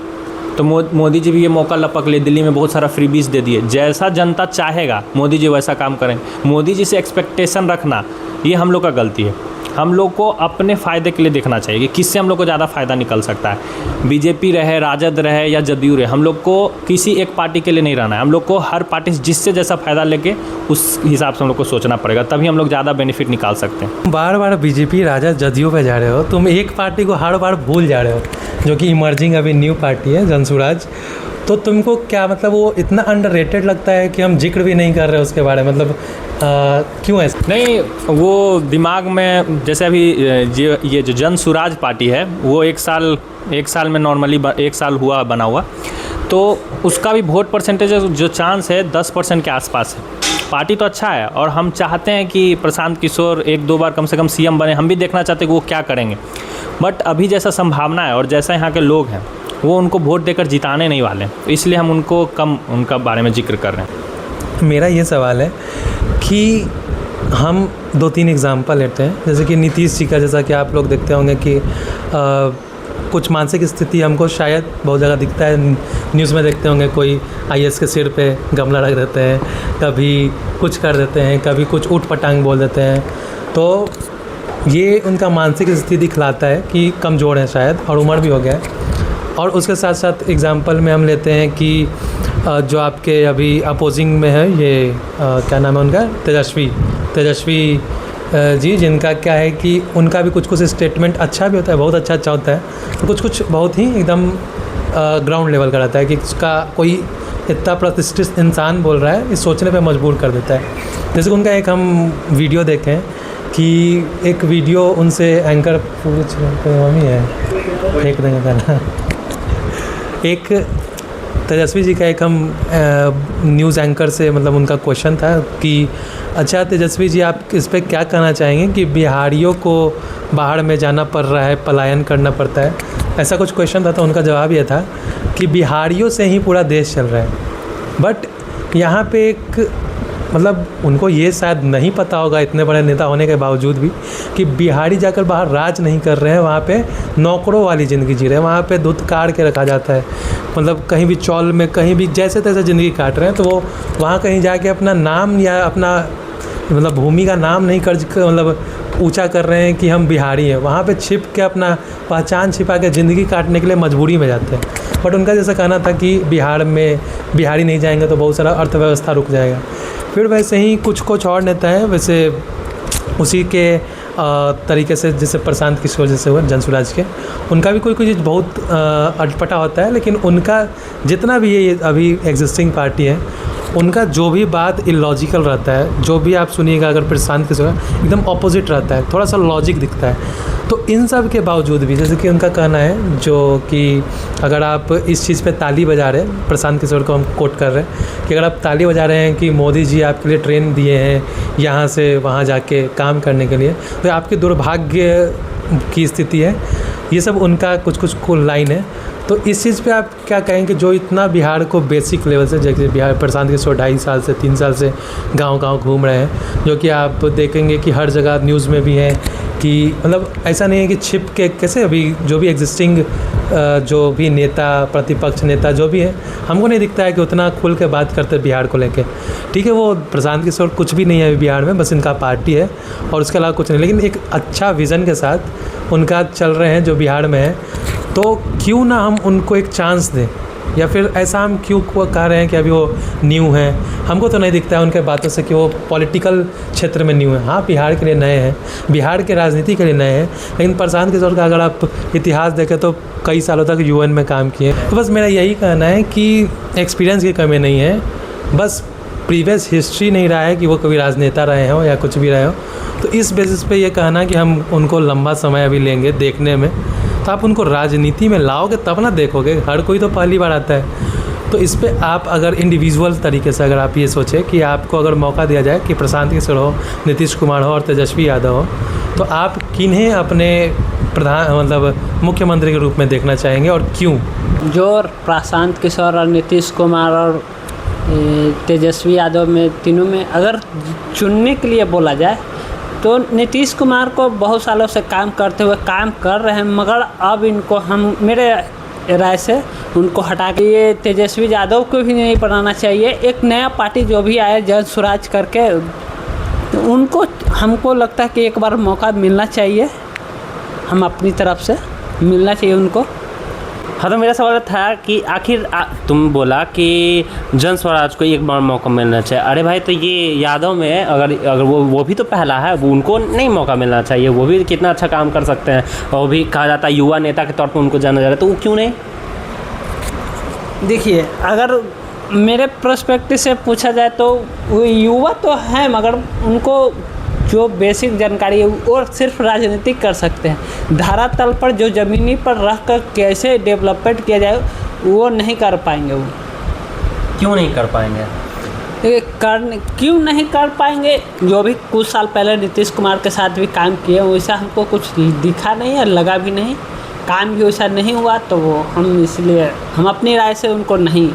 तो मोदी जी भी ये मौका लपक लिए, दिल्ली में बहुत सारा फ्रीबीज दे दिए। जैसा जनता चाहेगा मोदी जी वैसा काम करेंगे। मोदी जी से एक्सपेक्टेशन रखना ये हम लोग का गलती है। हम लोग को अपने फ़ायदे के लिए देखना चाहिए कि किससे हम लोग को ज़्यादा फ़ायदा निकल सकता है। बीजेपी रहे, राजद रहे या जदयू रहे, हम लोग को किसी एक पार्टी के लिए नहीं रहना है। हम लोग को हर पार्टी जिससे जैसा फ़ायदा लेके उस हिसाब से हम लोग को सोचना पड़ेगा, तभी हम लोग ज़्यादा बेनिफिट निकाल सकते हैं। बार बार बीजेपी, राजद, जदयू पे जा रहे हो, तुम एक पार्टी को हर बार भूल जा रहे हो, जो कि इमर्जिंग अभी न्यू पार्टी है जनसुराज। तो तुमको क्या मतलब वो इतना अंडररेटेड लगता है कि हम जिक्र भी नहीं कर रहे उसके बारे में, मतलब क्यों ऐसा? नहीं, वो दिमाग में जैसे अभी ये जो जनसुराज पार्टी है वो एक साल में नॉर्मली 1 साल हुआ बना हुआ, तो उसका भी वोट परसेंटेज जो चांस है 10% के आसपास है। पार्टी तो अच्छा है और हम चाहते हैं कि प्रशांत किशोर 1-2 बार कम से कम सीएम बने, हम भी देखना चाहते हैं कि वो क्या करेंगे। बट अभी जैसा संभावना है और जैसा यहाँ के लोग हैं वो उनको वोट देकर जिताने नहीं वाले, तो इसलिए हम उनको कम उनका बारे में जिक्र कर रहे हैं। मेरा ये सवाल है कि हम 2-3 एग्जांपल लेते हैं, जैसे कि नीतीश जी का, जैसा कि आप लोग देखते होंगे कि कुछ मानसिक स्थिति हमको शायद बहुत जगह दिखता है, न्यूज़ में देखते होंगे कोई आईएएस के सिर पे गमला रख देते हैं, कभी कुछ कर देते हैं, कभी कुछ ऊट पटांग बोल देते हैं। तो ये उनका मानसिक स्थिति दिखलाता है कि कमज़ोर है शायद, और उम्र भी हो गया है। और उसके साथ साथ एग्जांपल में हम लेते हैं कि जो आपके अभी अपोजिंग में है ये क्या नाम है उनका, तेजस्वी जी, जिनका क्या है कि उनका भी कुछ स्टेटमेंट अच्छा भी होता है, बहुत अच्छा होता है, तो कुछ बहुत ही एकदम ग्राउंड लेवल का रहता है कि उसका कोई इतना प्रतिष्ठित इंसान बोल रहा है, इस सोचने पे मजबूर कर देता है। जैसे उनका एक हम वीडियो देखें कि एक वीडियो उनसे एंकर पूछ मम्मी है फेंक देंगे गाना। एक तेजस्वी जी का एक हम न्यूज़ एंकर से मतलब उनका क्वेश्चन था कि अच्छा तेजस्वी जी, आप इस पर क्या कहना चाहेंगे कि बिहारियों को बाहर में जाना पड़ रहा है, पलायन करना पड़ता है, ऐसा कुछ क्वेश्चन था। तो उनका जवाब ये था कि बिहारियों से ही पूरा देश चल रहा है। बट यहाँ पे एक मतलब उनको ये शायद नहीं पता होगा, इतने बड़े नेता होने के बावजूद भी, कि बिहारी जाकर बाहर राज नहीं कर रहे हैं, वहाँ पे नौकरों वाली ज़िंदगी जी रहे हैं। वहाँ पे दूध काट के रखा जाता है, मतलब कहीं भी चौल में कहीं भी जैसे तैसे ज़िंदगी काट रहे हैं। तो वो वहाँ कहीं जाके अपना नाम या अपना मतलब भूमि का नाम नहीं मतलब ऊंचा कर रहे हैं कि हम बिहारी हैं, वहाँ पे छिप के अपना पहचान छिपा के ज़िंदगी काटने के लिए मजबूरी में जाते हैं। बट उनका जैसा कहना था कि बिहार में बिहारी नहीं जाएंगे तो बहुत सारा अर्थव्यवस्था रुक जाएगा। फिर वैसे ही कुछ और नेता हैं, वैसे उसी के तरीके से जैसे प्रशांत किशोर जैसे हुए जनसुराज के, उनका भी कोई चीज़ बहुत अटपटा होता है, लेकिन उनका जितना भी ये अभी एग्जिस्टिंग पार्टी है उनका जो भी बात इलॉजिकल रहता है, जो भी आप सुनिएगा अगर प्रशांत किशोर एकदम ऑपोजिट रहता है, थोड़ा सा लॉजिक दिखता है। तो इन सब के बावजूद भी जैसे कि उनका कहना है जो कि अगर आप इस चीज़ पे ताली बजा रहे हैं, प्रशांत किशोर को हम कोट कर रहे हैं कि अगर आप ताली बजा रहे हैं कि मोदी जी आपके लिए ट्रेन दिए हैं यहाँ से वहाँ जाके काम करने के लिए, तो आपके दुर्भाग्य की स्थिति है। ये सब उनका कुछ लाइन है। तो इस चीज़ पे आप क्या कहेंगे, जो इतना बिहार को बेसिक लेवल से, जैसे बिहार प्रशांत किशोर 2.5 साल से 3 साल से गांव घूम रहे हैं, जो कि आप देखेंगे कि हर जगह न्यूज़ में भी है कि मतलब ऐसा नहीं है कि छिप के कैसे अभी जो भी एग्जिस्टिंग जो भी नेता, प्रतिपक्ष नेता जो भी है, हमको नहीं दिखता है कि उतना खुल के बात करते बिहार को लेके। ठीक है, वो प्रशांत किशोर कुछ भी नहीं है अभी बिहार में, बस इनका पार्टी है और उसके अलावा कुछ नहीं, लेकिन एक अच्छा विज़न के साथ उनका चल रहे हैं जो बिहार में है। तो क्यों ना हम उनको एक चांस दें, या फिर ऐसा हम क्यों कह रहे हैं कि अभी वो न्यू हैं? हमको तो नहीं दिखता है उनके बातों से कि वो पॉलिटिकल क्षेत्र में न्यू हैं। हाँ, बिहार के लिए नए हैं, बिहार के राजनीति के लिए नए हैं, लेकिन प्रशांत किशोर का अगर आप इतिहास देखें तो कई सालों तक यूएन में काम किए। तो बस मेरा यही कहना है कि एक्सपीरियंस की कमी नहीं है, बस प्रीवियस हिस्ट्री नहीं रहा है कि वो कभी राजनेता रहे हों या कुछ भी रहे हो। तो इस बेसिस पे ये कहना कि हम उनको लंबा समय अभी लेंगे देखने में, तो आप उनको राजनीति में लाओगे तब ना देखोगे, हर कोई तो पहली बार आता है। तो इस पे आप अगर इंडिविजुअल तरीके से अगर आप ये सोचें कि आपको अगर मौका दिया जाए कि प्रशांत किशोर हो, नीतीश कुमार हो और तेजस्वी यादव हो, तो आप किन्हें अपने मतलब मुख्यमंत्री के रूप में देखना चाहेंगे और क्यों? जो प्रशांत किशोर और नीतीश कुमार और तेजस्वी यादव में, तीनों में अगर चुनने के लिए बोला जाए तो नीतीश कुमार को बहुत सालों से काम करते हुए काम कर रहे हैं, मगर अब इनको हम मेरे राय से उनको हटा के ये तेजस्वी यादव को भी नहीं बनाना चाहिए। एक नया पार्टी जो भी आए जनसुराज करके तो उनको हमको लगता है कि एक बार मौका मिलना चाहिए, हम अपनी तरफ से मिलना चाहिए उनको। हाँ, तो मेरा सवाल था कि आखिर तुम बोला कि जन स्वराज को एक बार मौका मिलना चाहिए। अरे भाई, तो ये यादव में अगर वो भी तो पहला है, वो उनको नहीं मौका मिलना चाहिए? वो भी कितना अच्छा काम कर सकते हैं, और वो भी कहा जाता है युवा नेता के तौर पर उनको जाना जा रहा है, तो वो क्यों नहीं? देखिए, अगर मेरे पर्सपेक्टिव से पूछा जाए तो वो युवा तो हैं, मगर उनको जो बेसिक जानकारी है वो सिर्फ राजनीति कर सकते हैं। धरातल पर जो ज़मीनी पर रख कर कैसे डेवलपमेंट किया जाए वो नहीं कर पाएंगे। वो क्यों नहीं कर पाएंगे? क्यों नहीं कर पाएंगे? जो भी कुछ साल पहले नीतीश कुमार के साथ भी काम किए वैसा हमको कुछ दिखा नहीं है, लगा भी नहीं, काम भी वैसा नहीं हुआ, तो वो इसलिए हम अपनी राय से उनको नहीं।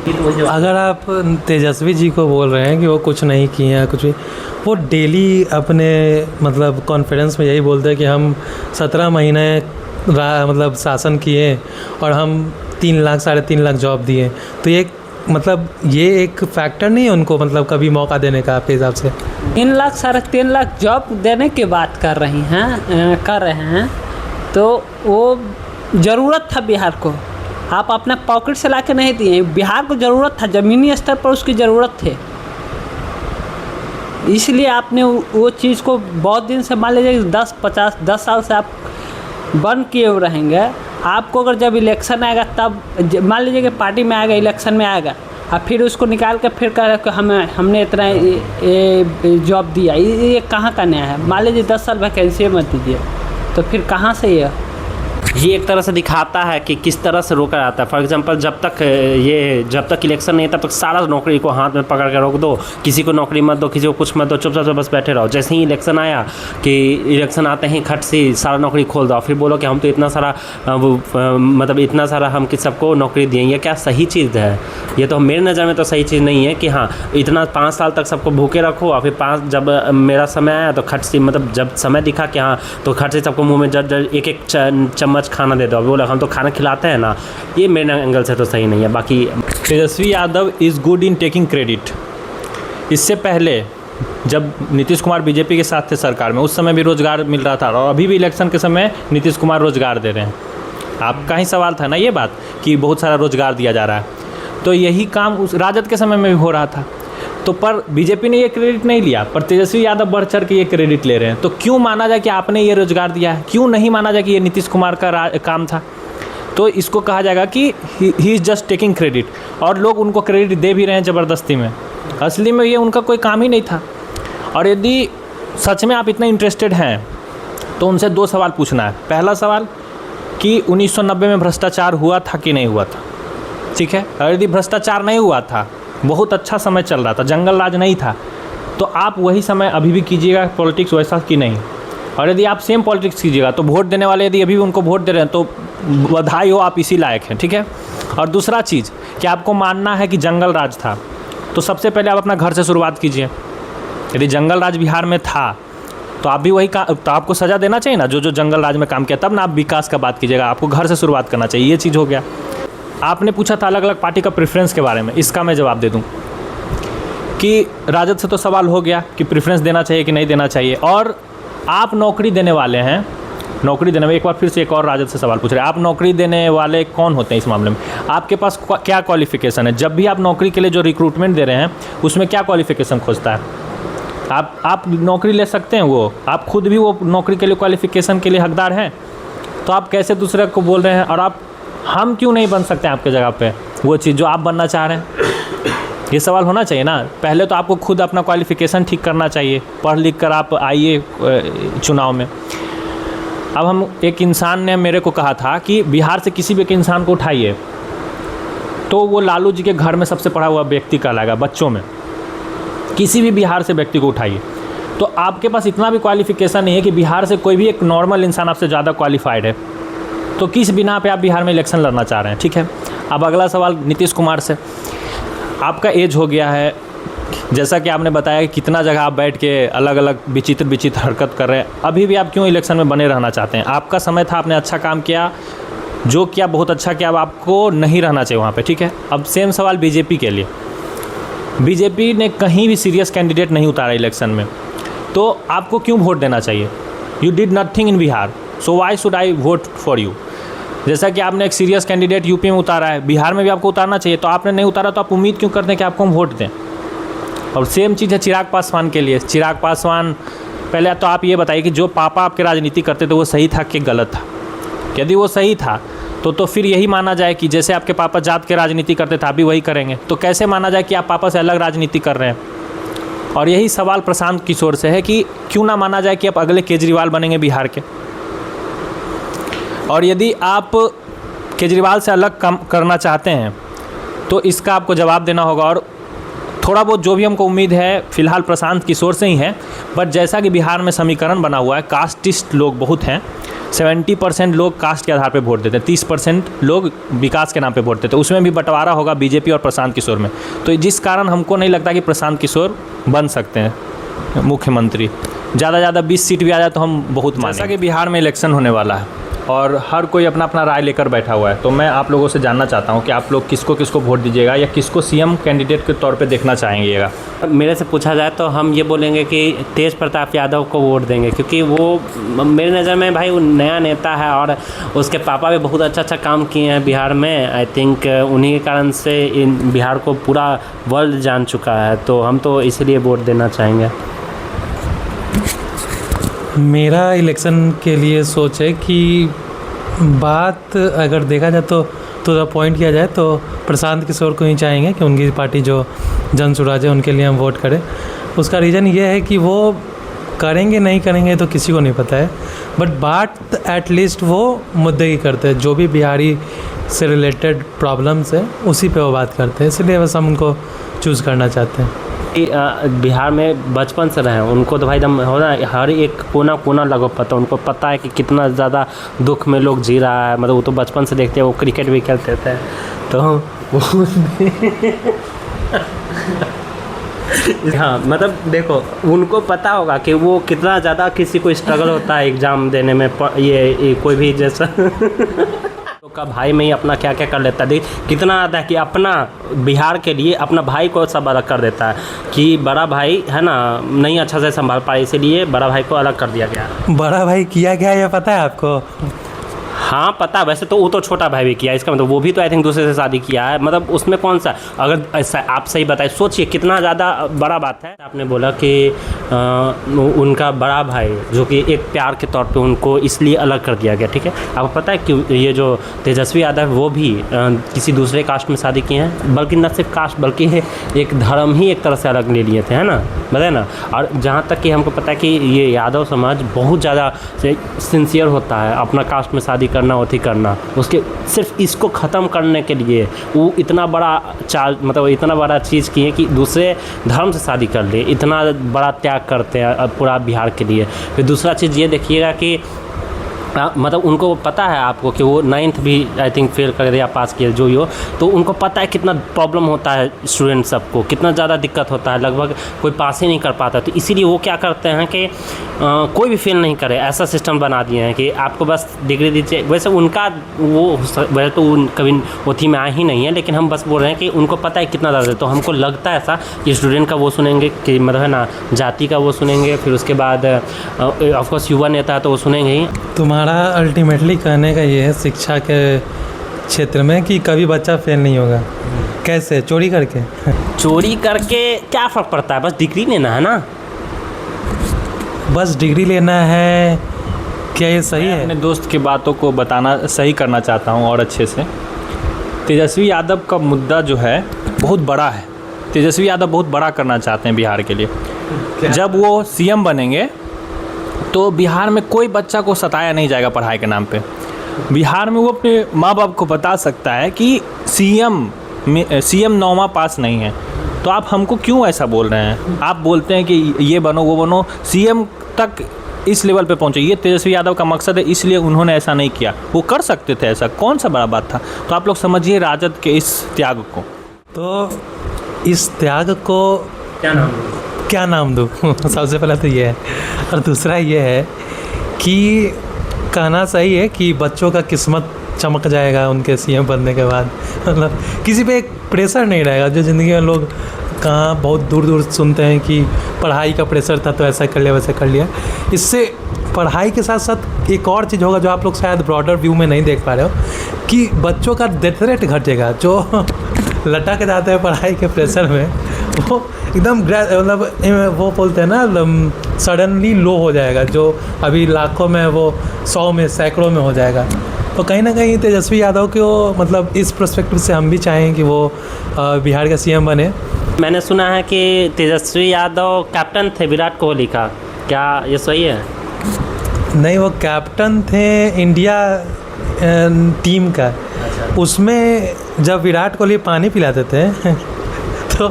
अगर आप तेजस्वी जी को बोल रहे हैं कि वो कुछ नहीं किए हैं, कुछ भी, वो डेली अपने मतलब कॉन्फ्रेंस में यही बोलते हैं कि हम 17 महीने मतलब शासन किए और हम 3 लाख 3.5 लाख जॉब दिए। तो ये मतलब ये एक फैक्टर नहीं है उनको मतलब कभी मौका देने का आपके हिसाब से? 3 लाख 3.5 लाख जॉब देने की बात कर रहे हैं तो वो ज़रूरत था बिहार को, आप अपने पॉकेट से ला के नहीं दिए। बिहार को ज़रूरत था, ज़मीनी स्तर पर उसकी ज़रूरत थी, इसलिए आपने वो चीज़ को बहुत दिन से, मान लीजिए 10 साल से आप बंद किए हुए रहेंगे। आपको अगर जब इलेक्शन आएगा तब मान लीजिए कि पार्टी में आएगा, इलेक्शन में आएगा, और फिर उसको निकाल के फिर कह रहे हमने इतना जॉब दिया, ये कहाँ का न्याय है? मान लीजिए 10 साल वैकेंसी मत दीजिए, तो फिर कहाँ से ये एक तरह से दिखाता है कि किस तरह से रोका जाता है। फॉर एग्जांपल, जब तक इलेक्शन नहीं है तब तक सारा नौकरी को हाथ में पकड़ के रोक दो, किसी को नौकरी मत दो, किसी को कुछ मत दो, चुपचाप से बस बैठे रहो। जैसे ही इलेक्शन आया कि इलेक्शन आते ही खट से सारा नौकरी खोल दो, फिर बोलो कि हम तो इतना सारा मतलब इतना सारा हम सबको नौकरी दिए। ये क्या सही चीज़ है? ये तो मेरे नज़र में तो सही चीज़ नहीं है कि हाँ इतना 5 साल तक सबको भूखे रखो, और फिर जब मेरा समय आया तो खट से मतलब जब समय दिखा कि हाँ तो खट से सबको मुँह में एक चम्मच खाना दे दो। अभी बोला हम तो खाना खिलाते हैं ना, ये मेरे एंगल से तो सही नहीं है। बाकी Tejashwi Yadav is good in taking credit. इससे पहले जब नीतीश कुमार बीजेपी के साथ थे सरकार में, उस समय भी रोज़गार मिल रहा था, और अभी भी इलेक्शन के समय नीतीश कुमार रोज़गार दे रहे हैं। आपका ही सवाल था ना ये बात कि बहुत सारा रोज़गार दिया जा रहा है, तो यही काम उस राजद के समय में भी हो रहा था। तो पर बीजेपी ने ये क्रेडिट नहीं लिया, पर तेजस्वी यादव बढ़ चढ़ के ये क्रेडिट ले रहे हैं। तो क्यों माना जाए कि आपने ये रोज़गार दिया है? क्यों नहीं माना जाए कि ये नीतीश कुमार का काम था? तो इसको कहा जाएगा कि he is just taking credit, और लोग उनको क्रेडिट दे भी रहे हैं ज़बरदस्ती में। असली में ये उनका कोई काम ही नहीं था। और यदि सच में आप इतना इंटरेस्टेड हैं तो उनसे 2 सवाल पूछना है। पहला सवाल कि 1990 में भ्रष्टाचार हुआ था कि नहीं हुआ था, ठीक है? और यदि भ्रष्टाचार नहीं हुआ था, बहुत अच्छा समय चल रहा था, जंगल राज नहीं था, तो आप वही समय अभी भी कीजिएगा पॉलिटिक्स वैसा कि नहीं? और यदि आप सेम पॉलिटिक्स कीजिएगा तो वोट देने वाले यदि अभी भी उनको वोट दे रहे हैं तो बधाई हो, आप इसी लायक हैं, ठीक है? और दूसरा चीज़ कि आपको मानना है कि जंगल राज था, तो सबसे पहले आप अपना घर से शुरुआत कीजिए। यदि जंगल राज बिहार में था तो आप भी वही तो आपको सज़ा देना चाहिए ना, जो जंगल राज में काम किया, तब ना आप विकास का बात कीजिएगा। आपको घर से शुरुआत करना चाहिए। ये चीज़ हो गया। आपने पूछा था अलग अलग पार्टी का प्रेफरेंस के बारे में, इसका मैं जवाब दे दूं कि राजद से तो सवाल हो गया कि प्रेफरेंस देना चाहिए कि नहीं देना चाहिए। और आप नौकरी देने वाले हैं, नौकरी देने में एक बार फिर से एक और राजद से सवाल पूछ रहे हैं, आप नौकरी देने वाले कौन होते हैं इस मामले में? आपके पास क्या क्वालिफिकेशन है? जब भी आप नौकरी के लिए जो रिक्रूटमेंट दे रहे हैं उसमें क्या क्वालिफिकेशन खोजता है? आप नौकरी ले सकते हैं, वो आप खुद भी वो नौकरी के लिए क्वालिफिकेशन के लिए हकदार हैं, तो आप कैसे दूसरे को बोल रहे हैं? और हम क्यों नहीं बन सकते आपके जगह पे वो चीज़ जो आप बनना चाह रहे हैं? ये सवाल होना चाहिए ना। पहले तो आपको खुद अपना क्वालिफिकेशन ठीक करना चाहिए, पढ़ लिख कर आप आइए चुनाव में। अब हम एक इंसान ने मेरे को कहा था कि बिहार से किसी भी एक इंसान को उठाइए तो वो लालू जी के घर में सबसे पढ़ा हुआ व्यक्ति कहलाएगा बच्चों में। किसी भी बिहार से व्यक्ति को उठाइए तो आपके पास इतना भी क्वालिफिकेशन नहीं है कि बिहार से कोई भी एक नॉर्मल इंसान आपसे ज़्यादा क्वालिफाइड है, तो किस बिना पे आप बिहार में इलेक्शन लड़ना चाह रहे हैं? ठीक है। अब अगला सवाल नीतीश कुमार से। आपका एज हो गया है, जैसा कि आपने बताया कि कितना जगह आप बैठ के अलग अलग विचित्र हरकत कर रहे हैं, अभी भी आप क्यों इलेक्शन में बने रहना चाहते हैं? आपका समय था, आपने अच्छा काम किया, जो किया बहुत अच्छा किया, अब आपको नहीं रहना चाहिए वहाँ पे, ठीक है। अब सेम सवाल बीजेपी के लिए। बीजेपी ने कहीं भी सीरियस कैंडिडेट नहीं उतारा इलेक्शन में। तो आपको क्यों वोट देना चाहिए? You did nothing in Bihar, so why should I vote for you? जैसा कि आपने एक सीरियस कैंडिडेट यूपी में उतारा है, बिहार में भी आपको उतारना चाहिए, तो आपने नहीं उतारा तो आप उम्मीद क्यों करते हैं कि आपको हम वोट दें? और सेम चीज़ है चिराग पासवान के लिए। चिराग पासवान, पहले तो आप ये बताइए कि जो पापा आपके राजनीति करते थे वो सही था कि गलत था? यदि वो सही था तो फिर यही माना जाए कि जैसे आपके पापा जात के राजनीति करते थे आप भी वही करेंगे। तो कैसे माना जाए कि आप पापा से अलग राजनीति कर रहे हैं? और यही सवाल प्रशांत किशोर से है कि क्यों ना माना जाए कि आप अगले केजरीवाल बनेंगे बिहार के। और यदि आप केजरीवाल से अलग काम करना चाहते हैं तो इसका आपको जवाब देना होगा। और थोड़ा बहुत जो भी हमको उम्मीद है फ़िलहाल प्रशांत किशोर से ही है, बट जैसा कि बिहार में समीकरण बना हुआ है, कास्टिस्ट लोग बहुत हैं। 70% लोग कास्ट के आधार पे वोट देते हैं, 30% लोग विकास के नाम पे वोट देते हैं। उसमें भी बंटवारा होगा बीजेपी और प्रशांत किशोर में। तो जिस कारण हमको नहीं लगता कि प्रशांत किशोर बन सकते हैं मुख्यमंत्री। ज़्यादा 20 सीट भी आ जाए तो हम बहुत मानेंगे। जैसा कि बिहार में इलेक्शन होने वाला है और हर कोई अपना अपना राय लेकर बैठा हुआ है, तो मैं आप लोगों से जानना चाहता हूं कि आप लोग किसको किसको वोट दीजिएगा या किसको सीएम कैंडिडेट के तौर पे देखना चाहेंगेगा? मेरे से पूछा जाए तो हम ये बोलेंगे कि तेज प्रताप यादव को वोट देंगे, क्योंकि वो मेरी नज़र में भाई वो नया नेता है और उसके पापा भी बहुत अच्छा काम किए हैं बिहार में। आई थिंक उन्हीं के कारण से इन बिहार को पूरा वर्ल्ड जान चुका है, तो हम तो इसलिए वोट देना चाहेंगे। मेरा इलेक्शन के लिए सोच है कि बात अगर देखा जाए तो द पॉइंट किया जाए तो प्रशांत किशोर को ही चाहेंगे कि उनकी पार्टी जो जन स्वराज है उनके लिए हम वोट करें। उसका रीज़न ये है कि वो करेंगे नहीं करेंगे तो किसी को नहीं पता है, बट बात एटलीस्ट वो मुद्दे की करते हैं, जो भी बिहारी से रिलेटेड प्रॉब्लम्स है उसी पे वो बात करते हैं, इसलिए बस हम उनको चूज़ करना चाहते हैं। बिहार में बचपन से रहे उनको तो भाई दम होना, हर एक कोना कोना लगभग पता, उनको पता है कि कितना ज़्यादा दुख में लोग जी रहा है। मतलब वो तो बचपन से देखते हैं, वो क्रिकेट भी खेलते थे तो हाँ, मतलब देखो उनको पता होगा कि वो कितना ज़्यादा किसी को स्ट्रगल होता है एग्ज़ाम देने में। ये कोई भी जैसा का भाई में ही अपना क्या क्या कर लेता है, देख कितना आता है कि अपना बिहार के लिए अपना भाई को सब अलग कर देता है कि बड़ा भाई है ना नहीं अच्छा से संभाल पाए, इसीलिए बड़ा भाई को अलग कर दिया गया। बड़ा भाई किया गया ये पता है आपको? हाँ पता, वैसे तो वो तो छोटा भाई भी किया, इसका मतलब वो भी तो आई थिंक दूसरे से शादी किया है। मतलब उसमें कौन सा, अगर ऐसा आप सही बताए, सोचिए कितना ज़्यादा बड़ा बात है। आपने बोला कि उनका बड़ा भाई जो कि एक प्यार के तौर पे उनको इसलिए अलग कर दिया गया, ठीक है। आपको पता है कि ये जो तेजस्वी यादव वो भी किसी दूसरे कास्ट में शादी किए हैं, बल्कि न सिर्फ कास्ट बल्कि एक धर्म ही एक तरह से अलग ले लिए थे, है ना, बताए ना। और जहाँ तक कि हमको पता है कि ये यादव समाज बहुत ज़्यादा सिंसियर होता है अपना कास्ट में शादी करना होती करना, उसके सिर्फ इसको ख़त्म करने के लिए वो इतना बड़ा मतलब इतना बड़ा चीज़ किए कि दूसरे धर्म से शादी कर ले, इतना बड़ा त्याग करते हैं पूरा बिहार के लिए। फिर दूसरा चीज़ ये देखिएगा कि मतलब उनको पता है आपको कि वो 9th भी आई थिंक फेल कर या पास किया जो ही हो, तो उनको पता है कितना प्रॉब्लम होता है स्टूडेंट सबको, कितना ज़्यादा दिक्कत होता है, लगभग कोई पास ही नहीं कर पाता। तो इसीलिए वो क्या करते हैं कि कोई भी फेल नहीं करे, ऐसा सिस्टम बना दिए हैं कि आपको बस डिग्री दीजिए। वैसे उनका वो वैसे तो कभी ओथी में आए ही नहीं है, लेकिन हम बस बोल रहे हैं कि उनको पता है कितना ज़्यादा। तो हमको लगता है ऐसा कि स्टूडेंट का वो सुनेंगे कि मतलब है ना, जाति का वो सुनेंगे, फिर उसके बाद ऑफकोर्स युवा नेता है तो वो सुनेंगे ही। तुम्हारा अल्टीमेटली कहने का ये है शिक्षा के क्षेत्र में कि कभी बच्चा फेल नहीं होगा। कैसे? चोरी करके? चोरी करके क्या फ़र्क पड़ता है, बस डिग्री लेना है ना, बस डिग्री लेना है। क्या ये सही है? अपने दोस्त की बातों को बताना सही करना चाहता हूँ और अच्छे से। तेजस्वी यादव का मुद्दा जो है बहुत बड़ा है। तेजस्वी यादव बहुत बड़ा करना चाहते हैं बिहार के लिए। जब वो सीएम बनेंगे तो बिहार में कोई बच्चा को सताया नहीं जाएगा पढ़ाई के नाम पे। बिहार में वो अपने माँ बाप को बता सकता है कि सीएम 9वां पास नहीं है, तो आप हमको क्यों ऐसा बोल रहे हैं? आप बोलते हैं कि ये बनो वो बनो, सीएम तक इस लेवल पे पहुंचे। ये तेजस्वी यादव का मकसद है, इसलिए उन्होंने ऐसा नहीं किया। वो कर सकते थे ऐसा, कौन सा बड़ा बात था? तो आप लोग समझिए राजद के इस त्याग को। तो इस त्याग को क्या नाम दूँ? सबसे पहले तो ये है, और दूसरा ये है कि कहना सही है कि बच्चों का किस्मत चमक जाएगा उनके सीएम बनने के बाद। मतलब किसी पे एक प्रेशर नहीं रहेगा, जो ज़िंदगी में लोग कहाँ बहुत दूर दूर सुनते हैं कि पढ़ाई का प्रेशर था तो ऐसा कर लिया वैसा कर लिया। इससे पढ़ाई के साथ साथ एक और चीज़ होगा जो आप लोग शायद ब्रॉडर व्यू में नहीं देख पा रहे हो कि बच्चों का डेथ रेट घटेगा। जो लटक जाते हैं पढ़ाई के प्रेशर में वो एकदम मतलब वो बोलते हैं ना सडनली लो हो जाएगा, जो अभी लाखों में वो 100 में सैकड़ों में हो जाएगा। तो कहीं ना कहीं तेजस्वी यादव को मतलब इस पर्सपेक्टिव से हम भी चाहें कि वो बिहार का सीएम बने। मैंने सुना है कि तेजस्वी यादव कैप्टन थे विराट कोहली का, क्या ये सही है? नहीं, वो कैप्टन थे इंडिया टीम का। उसमें जब विराट कोहली पानी पिलाते थे तो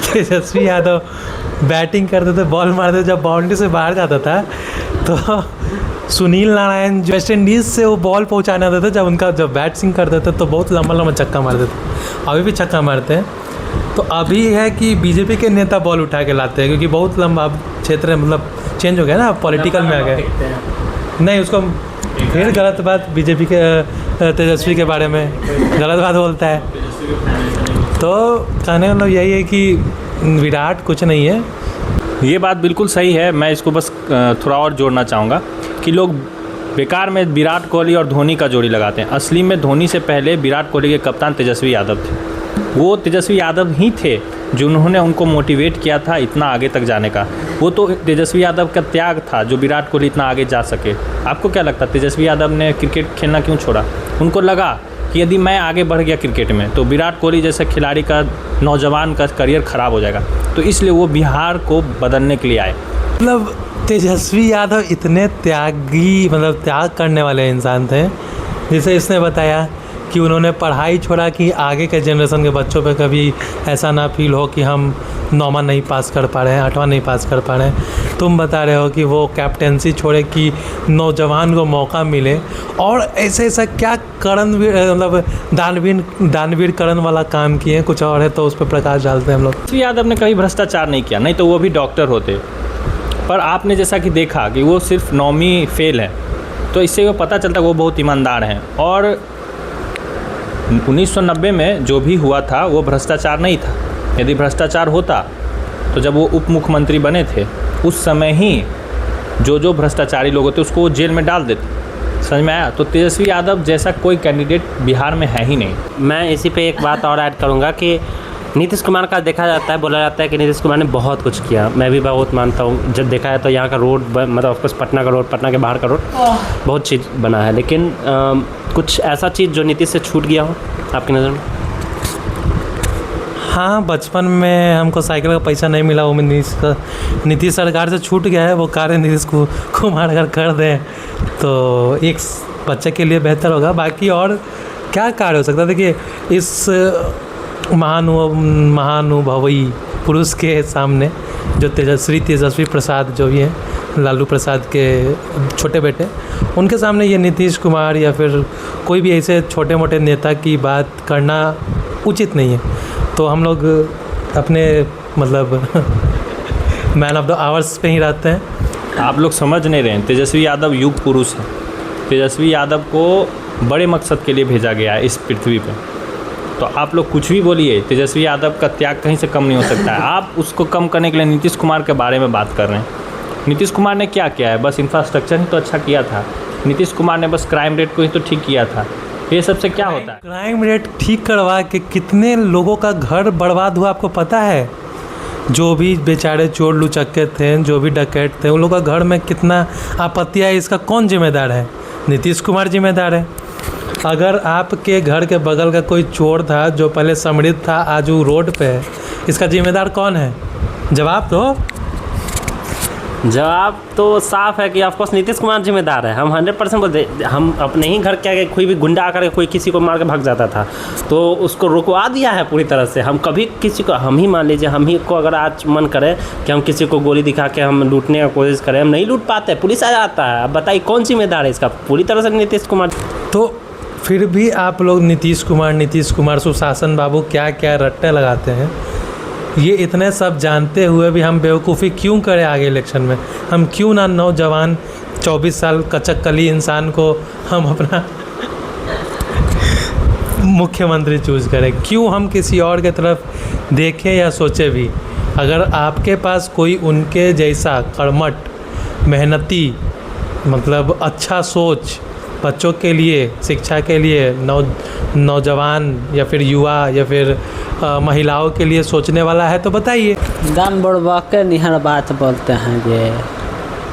तेजस्वी यादव बैटिंग करते थे, बॉल मारते थे, जब बाउंड्री से बाहर जाता था तो सुनील नारायण जो वेस्ट इंडीज़ से वो बॉल पहुंचाने आते थे, जब बैटिंग करते थे तो बहुत लंबा लंबा छक्का मारते थे। अभी भी छक्का मारते हैं। तो अभी है कि बीजेपी के नेता बॉल उठा के लाते हैं क्योंकि बहुत लंबा क्षेत्र मतलब चेंज हो गया ना, पॉलिटिकल में आ गए। नहीं, उसको फिर गलत बात बीजेपी के तेजस्वी के बारे में गलत बात बोलता है। तो कहने का मतलब यही है कि विराट कुछ नहीं है। ये बात बिल्कुल सही है। मैं इसको बस थोड़ा और जोड़ना चाहूँगा कि लोग बेकार में विराट कोहली और धोनी का जोड़ी लगाते हैं। असली में धोनी से पहले विराट कोहली के कप्तान तेजस्वी यादव थे। वो तेजस्वी यादव ही थे जिन्होंने उनको मोटिवेट किया था इतना आगे तक जाने का। वो तो तेजस्वी यादव का त्याग था जो विराट कोहली इतना आगे जा सके। आपको क्या लगता है तेजस्वी यादव ने क्रिकेट खेलना क्यों छोड़ा? उनको लगा कि यदि मैं आगे बढ़ गया क्रिकेट में तो विराट कोहली जैसे खिलाड़ी का, नौजवान का करियर ख़राब हो जाएगा, तो इसलिए वो बिहार को बदलने के लिए आए। मतलब तेजस्वी यादव इतने त्यागी मतलब त्याग करने वाले इंसान थे, जैसे इसने बताया कि उन्होंने पढ़ाई छोड़ा कि आगे के जनरेशन के बच्चों पे कभी ऐसा ना फील हो कि हम 9वां नहीं पास कर पा रहे हैं, 8वां नहीं पास कर पा रहे हैं। तुम बता रहे हो कि वो कैप्टेंसी छोड़े कि नौजवान को मौका मिले, और ऐसे ऐसा क्या करणवीर मतलब दानवीर करण वाला काम किए, कुछ और है तो उस पर प्रकाश डालते हैं हम लोग। तेजस्वी यादव ने कभी भ्रष्टाचार नहीं किया, नहीं तो वो भी डॉक्टर होते। पर आपने जैसा कि देखा कि वो सिर्फ 9वीं फेल है, तो इससे वो पता चलता है वो बहुत ईमानदार हैं। और 1990 में जो भी हुआ था वो भ्रष्टाचार नहीं था। यदि भ्रष्टाचार होता तो जब वो उप मुख्यमंत्री बने थे उस समय ही जो भ्रष्टाचारी लोग होते उसको वो जेल में डाल देते। समझ में आया? तो तेजस्वी यादव जैसा कोई कैंडिडेट बिहार में है ही नहीं। मैं इसी पे एक बात और ऐड करूँगा कि नीतीश कुमार का देखा जाता है, बोला जाता है कि नीतीश कुमार ने बहुत कुछ किया। मैं भी बहुत मानता हूँ। जब देखा है तो यहाँ का रोड मतलब ऑफकोर्स पटना का रोड, पटना के बाहर का रोड बहुत चीज़ बना है, लेकिन कुछ ऐसा चीज़ जो नीतीश से छूट गया हो आपकी नज़र में? हाँ, बचपन में हमको साइकिल का पैसा नहीं मिला, वो नीतीश सरकार से छूट गया है। वो कार्य नीतीश कुमार अगर कर दें तो एक बच्चे के लिए बेहतर होगा। बाकी और क्या कार्य हो सकता है? देखिए, इस महानुभवी पुरुष के सामने जो तेजस्वी प्रसाद जो भी हैं, लालू प्रसाद के छोटे बेटे, उनके सामने ये नीतीश कुमार या फिर कोई भी ऐसे छोटे मोटे नेता की बात करना उचित नहीं है। तो हम लोग अपने मतलब मैन ऑफ द आवर्स पे ही रहते हैं। आप लोग समझ नहीं रहे हैं, तेजस्वी यादव युग पुरुष है। तेजस्वी यादव को बड़े मकसद के लिए भेजा गया है इस पृथ्वी पे। तो आप लोग कुछ भी बोलिए, तेजस्वी यादव का त्याग कहीं से कम नहीं हो सकता है। आप उसको कम करने के लिए नीतीश कुमार के बारे में बात कर रहे हैं। नीतीश कुमार ने क्या किया है? बस इंफ्रास्ट्रक्चर ही तो अच्छा किया था। नीतीश कुमार ने बस क्राइम रेट को ही तो ठीक किया था। ये सबसे क्या होता है? क्राइम रेट ठीक करवा के कितने लोगों का घर बर्बाद हुआ आपको पता है? जो भी बेचारे चोर लुचक्के थे, जो भी डकैत थे, उन लोगों का घर में कितना आपत्ति आई, इसका कौन जिम्मेदार है? नीतीश कुमार जिम्मेदार है। अगर आपके घर के बगल का कोई चोर था जो पहले समृद्ध था, आज वो रोड पे है, इसका जिम्मेदार कौन है? जवाब दो। जवाब तो साफ है कि ऑफकोर्स नीतीश कुमार जिम्मेदार है। हम 100% बोलते, हम अपने ही घर के आगे कोई भी गुंडा आकर कोई किसी को मार के भाग जाता था तो उसको रुकवा दिया है पूरी तरह से। हम कभी किसी को, हम ही मान लीजिए, हम ही को अगर आज मन करे कि हम किसी को गोली दिखा के हम लूटने का कोशिश करें, हम नहीं लूट पाते, पुलिस आ जाता है। अब बताइए कौन जिम्मेदार है इसका? पूरी तरह से नीतीश कुमार। तो फिर भी आप लोग नीतीश कुमार सुशासन बाबू क्या क्या रट्टे लगाते हैं? ये इतने सब जानते हुए भी हम बेवकूफ़ी क्यों करें आगे इलेक्शन में? हम क्यों ना नौजवान 24 साल कचकली इंसान को हम अपना मुख्यमंत्री चूज़ करें। क्यों हम किसी और के तरफ देखें या सोचें भी? अगर आपके पास कोई उनके जैसा कर्मठ, मेहनती, मतलब अच्छा सोच, बच्चों के लिए, शिक्षा के लिए, नौजवान या फिर युवा या फिर महिलाओं के लिए सोचने वाला है तो बताइए। दाम बढ़वा के निहर बात बोलते हैं ये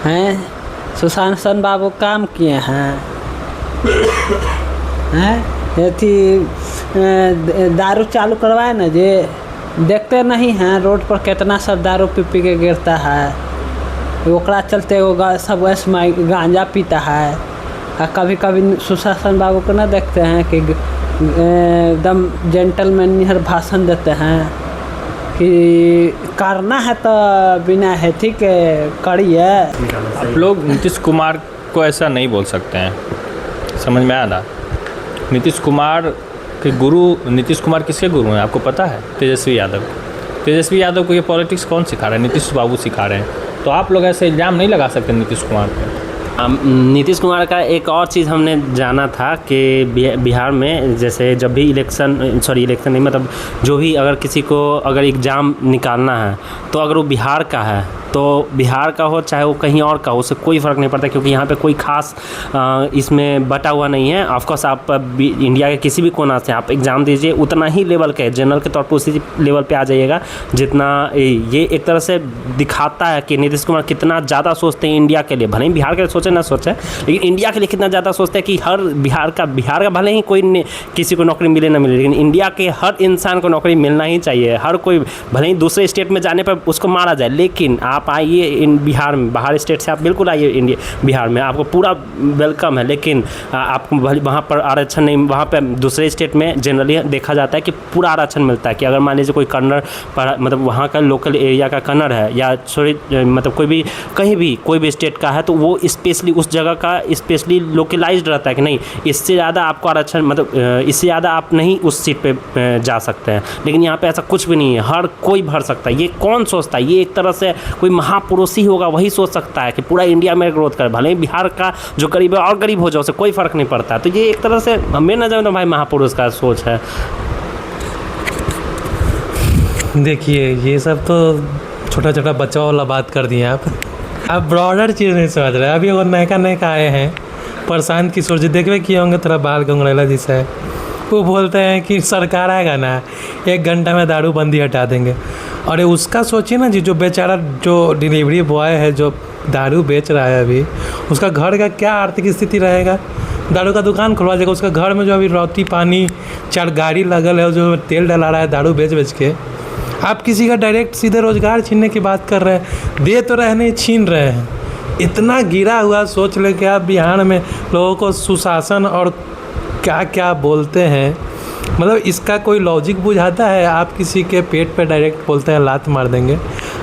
हैं। सुशासन बाबू काम किए हैं थी दारू चालू करवाए ना जे, देखते नहीं हैं रोड पर कितना सब दारू पी के गिरता है। ओकरा चलते वो सब गांजा पीता है। कभी कभी सुशासन बाबू को ना देखते हैं कि एकदम जेंटलमैन निहर भाषण देते हैं कि करना है तो बिना है ठीक करिए। आप लोग नीतीश कुमार को ऐसा नहीं बोल सकते हैं, समझ में आया ना? नीतीश कुमार के गुरु, नीतीश कुमार किसके गुरु हैं आपको पता है? तेजस्वी यादव। तेजस्वी यादव को ये पॉलिटिक्स कौन सिखा रहा है? नीतीश बाबू सिखा रहे हैं। तो आप लोग ऐसे इल्ज़ाम नहीं लगा सकते नीतीश कुमार पर। नीतीश कुमार का एक और चीज़ हमने जाना था कि बिहार में जैसे जब भी इलेक्शन नहीं, मतलब जो भी अगर किसी को अगर एग्ज़ाम निकालना है तो अगर वो बिहार का है तो बिहार का हो चाहे वो कहीं और का हो, उससे कोई फ़र्क नहीं पड़ता, क्योंकि यहाँ पे कोई ख़ास इसमें बटा हुआ नहीं है। ऑफकोर्स आप इंडिया के किसी भी कोना से आप एग्ज़ाम दीजिए, उतना ही लेवल के जनरल के तौर पर उसी लेवल पे आ जाइएगा जितना ये एक तरह से दिखाता है कि नीतीश कुमार कितना ज़्यादा सोचते हैं इंडिया के लिए। भले ही बिहार के लिए सोचे ना सोचे, लेकिन इंडिया के लिए कितना ज़्यादा सोचते हैं कि हर बिहार का भले ही कोई किसी को नौकरी मिले ना मिले, लेकिन इंडिया के हर इंसान को नौकरी मिलना ही चाहिए। हर कोई भले ही दूसरे स्टेट में जाने पर उसको मारा जाए, लेकिन आप आइए इन बिहार में, बाहर स्टेट से आप बिल्कुल आइए इंडिया बिहार में, आपको पूरा वेलकम है। लेकिन आपको वहाँ पर आरक्षण नहीं, वहाँ पर दूसरे स्टेट में जनरली देखा जाता है कि पूरा आरक्षण मिलता है कि अगर मान लीजिए कोई कन्नड़ मतलब वहाँ का लोकल एरिया का कन्नड़ है या मतलब कोई भी कहीं भी कोई भी स्टेट का है तो वो स्पेशली उस जगह का स्पेशली लोकलाइज्ड रहता है कि नहीं इससे ज़्यादा आपको आरक्षण, मतलब इससे ज़्यादा आप नहीं उस सीट पे जा सकते हैं। लेकिन यहाँ पे ऐसा कुछ भी नहीं है, हर कोई भर सकता है। ये कौन सोचता है? ये एक तरह से कोई महापुरुष ही होगा वही सोच सकता है कि पूरा इंडिया में ग्रोथ करे, भले ही बिहार का जो गरीब है और गरीब हो जाए उसे कोई फ़र्क नहीं पड़ता है। तो ये एक तरह से हमें ना जाए तो भाई महापुरुष का सोच है। देखिए ये सब तो छोटा छोटा बच्चा वाला बात कर दिए आप ब्रॉडर चीज़ नहीं समझ रहे। अभी वो नयका आए हैं प्रशांत किशोर जी, देखवे किए होंगे थोड़ा बाल गंगड़ेला जैसा है। वो बोलते हैं कि सरकार आएगा ना 1 घंटा में दारूबंदी हटा देंगे। अरे उसका सोचिए ना जी, जो बेचारा जो डिलीवरी बॉय है जो दारू बेच रहा है अभी, उसका घर का क्या आर्थिक स्थिति रहेगा? दारू का दुकान खुलवा देगा, उसका घर में जो अभी रोटी पानी 4 गाड़ी लगल है जो तेल डला रहा है दारू बेच के। आप किसी का डायरेक्ट सीधे रोज़गार छीनने की बात कर रहे हैं, दे तो रहे नहीं छीन रहे हैं। इतना गिरा हुआ सोच लेके आप बिहार में लोगों को सुशासन और क्या क्या बोलते हैं, मतलब इसका कोई लॉजिक बुझाता है? आप किसी के पेट पे डायरेक्ट बोलते हैं लात मार देंगे।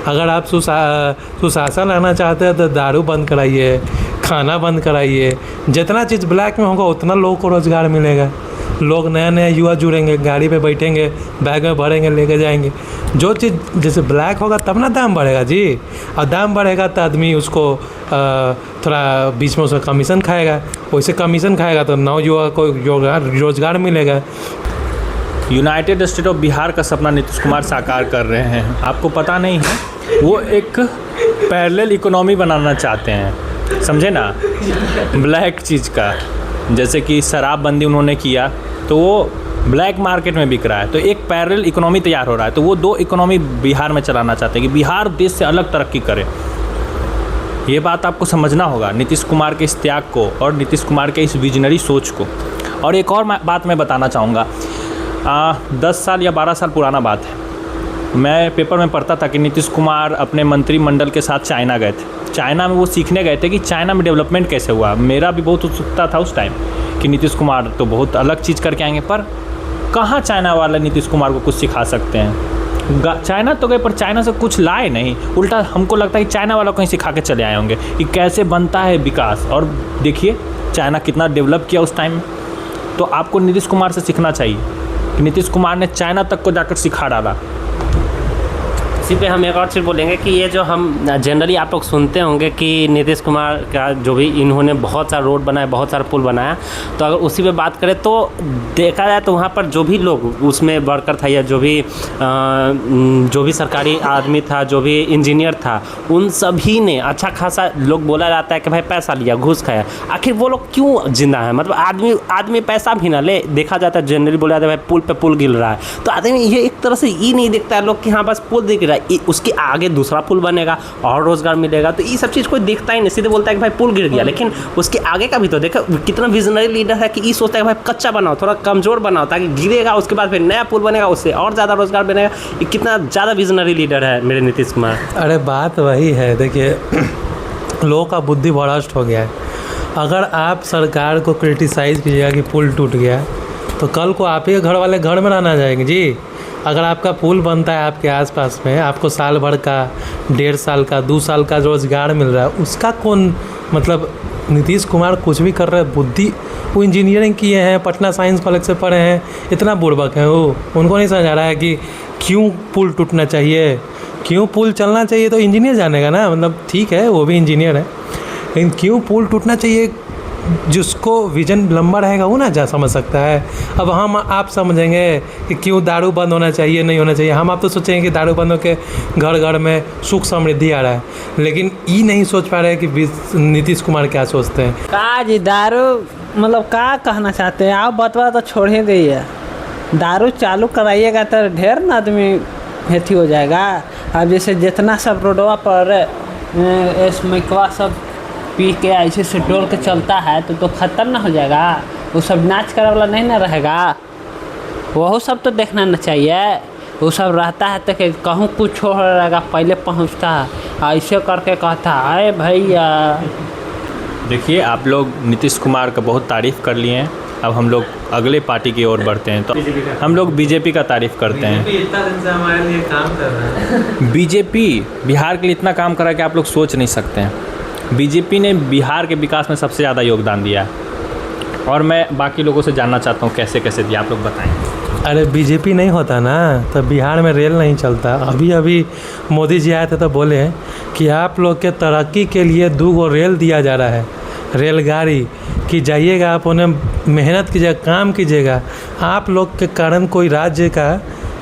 अगर आप सुशासन लाना चाहते हैं तो दारू बंद कराइए, खाना बंद कराइए, जितना चीज़ ब्लैक में होगा उतना लोगों को रोज़गार मिलेगा। लोग नया युवा जुड़ेंगे, गाड़ी पे बैठेंगे, बैग में भरेंगे, लेके जाएंगे। जो चीज़ जैसे ब्लैक होगा तब ना दाम बढ़ेगा जी, और दाम बढ़ेगा तो आदमी उसको थोड़ा बीच में उसका कमीशन खाएगा, वैसे कमीशन खाएगा तो नौयुवा को रोज़गार मिलेगा। यूनाइटेड स्टेट ऑफ बिहार का सपना नीतीश कुमार साकार कर रहे हैं, आपको पता नहीं है? वो एक पैरेलल इकोनॉमी बनाना चाहते हैं, समझे ना? ब्लैक चीज़ का, जैसे कि शराबबंदी उन्होंने किया तो वो ब्लैक मार्केट में बिक रहा है, तो एक पैरेलल इकोनॉमी तैयार हो रहा है। तो वो 2 इकोनॉमी बिहार में चलाना चाहते हैं कि बिहार देश से अलग तरक्की करे। ये बात आपको समझना होगा नीतीश कुमार के इस त्याग को और नीतीश कुमार के इस विजनरी सोच को। और एक और बात मैं बताना चाहूँगा, 10 साल या 12 साल पुराना बात है, मैं पेपर में पढ़ता था कि नीतीश कुमार अपने मंत्रिमंडल के साथ चाइना गए थे। चाइना में वो सीखने गए थे कि चाइना में डेवलपमेंट कैसे हुआ। मेरा भी बहुत उत्सुकता था उस टाइम कि नीतीश कुमार तो बहुत अलग चीज़ करके आएंगे, पर कहाँ चाइना वाले नीतीश कुमार को कुछ सिखा सकते हैं? चाइना तो गए पर चाइना से कुछ लाए नहीं, उल्टा हमको लगता है कि चाइना वालों कहीं सिखा के चले आए होंगे कि कैसे बनता है विकास। और देखिए चाइना कितना डेवलप किया उस टाइम में। तो आपको नीतीश कुमार से सीखना चाहिए कि नीतीश कुमार ने चाइना तक को जाकर सिखा डाला। इसी पे हम एक और चीज़ बोलेंगे कि ये जो हम जनरली आप लोग सुनते होंगे कि नीतीश कुमार का जो भी इन्होंने बहुत सारा रोड बनाया, बहुत सारा पुल बनाया, तो अगर उसी पे बात करें तो देखा जाए तो वहाँ पर जो भी लोग उसमें वर्कर था या जो भी सरकारी आदमी था, जो भी इंजीनियर था, उन सभी ने अच्छा खासा लोग बोला जाता है कि भाई पैसा लिया, घूस खाया। आखिर वो लोग क्यों जिंदा है? मतलब आदमी पैसा भी ना ले, देखा जाता है जनरली बोला जाता है भाई पुल पे पुल गिर रहा है, तो आदमी ये एक तरह से ये नहीं देखता है लोग कि हाँ बस पुल दिख रहा है, उसके आगे दूसरा पुल बनेगा और रोजगार मिलेगा, तो ये सब चीज़ कोई देखता ही नहीं, सीधे बोलता है कि भाई पुल गिर गया। लेकिन उसके आगे का भी तो देखो, कितना विजनरी लीडर है कि ये सोचता है कि भाई कच्चा बनाओ, थोड़ा कमजोर बनाओ, ताकि गिरेगा उसके बाद फिर नया पुल बनेगा, उससे और ज़्यादा रोजगार बनेगा। ये कितना ज़्यादा विजनरी लीडर है मेरे नीतीश कुमार। अरे बात वही है, देखिए लोगों का बुद्धि भ्रष्ट हो गया है। अगर आप सरकार को क्रिटिसाइज़ कीजिएगा कि पुल टूट गया, तो कल को आप ही घर वाले घर में रहना जाएंगे जी। अगर आपका पुल बनता है आपके आसपास में, आपको साल भर का, 1.5 साल का, 2 साल का रोज़गार मिल रहा है, उसका कौन मतलब नीतीश कुमार कुछ भी कर रहे हैं। बुद्धि, वो इंजीनियरिंग किए हैं, पटना साइंस कॉलेज से पढ़े हैं, इतना बुड़बक है वो, उनको नहीं समझ आ रहा है कि क्यों पुल टूटना चाहिए, क्यों पुल चलना चाहिए, तो इंजीनियर जानेगा ना। मतलब ठीक है वो भी इंजीनियर है, लेकिन क्यों पुल टूटना चाहिए, जिसको विजन लंबा रहेगा वो ना जा समझ सकता है। अब हम आप समझेंगे कि क्यों दारू बंद होना चाहिए, नहीं होना चाहिए। हम आप तो सोचेंगे कि दारू बंद होकर घर घर में सुख समृद्धि आ रहा है, लेकिन ये नहीं सोच पा रहे हैं कि नीतीश कुमार क्या सोचते हैं। का जी दारू मतलब का कहना चाहते हैं आप? बतवा तो छोड़ ही दिए, दारू चालू कराइएगा तो ढेर ना आदमी हेथी हो जाएगा। अब जैसे जितना सब रोडवा पर स्मैकवा सब पी के ऐसे से डोल के चलता है तो ख़त्म ना हो जाएगा। वो सब नाच करे वाला नहीं ना रहेगा, वह सब तो देखना ना चाहिए। वो सब रहता है तो कहूँ कुछ हो रहेगा, पहले पहुँचता है ऐसे करके कहता है भैया। देखिए आप लोग नीतीश कुमार का बहुत तारीफ़ कर लिए हैं, अब हम लोग अगले पार्टी की ओर बढ़ते हैं। तो हम लोग बीजेपी का तारीफ़ करते हैं। इतना दिन से हमारे लिए काम कर रहा है। बीजेपी बिहार के लिए इतना काम करा कि आप लोग सोच नहीं सकते हैं। बीजेपी ने बिहार के विकास में सबसे ज़्यादा योगदान दिया है, और मैं बाकी लोगों से जानना चाहता हूँ कैसे कैसे दिया, आप लोग बताएं। अरे बीजेपी नहीं होता ना तो बिहार में रेल नहीं चलता। अभी मोदी जी आए थे तो बोले कि आप लोग के तरक्की के लिए 2 गो रेल दिया जा रहा है, रेलगाड़ी, कि जाइएगा आप उन्हें मेहनत कीजिएगा, काम कीजिएगा। आप लोग के कारण कोई राज्य का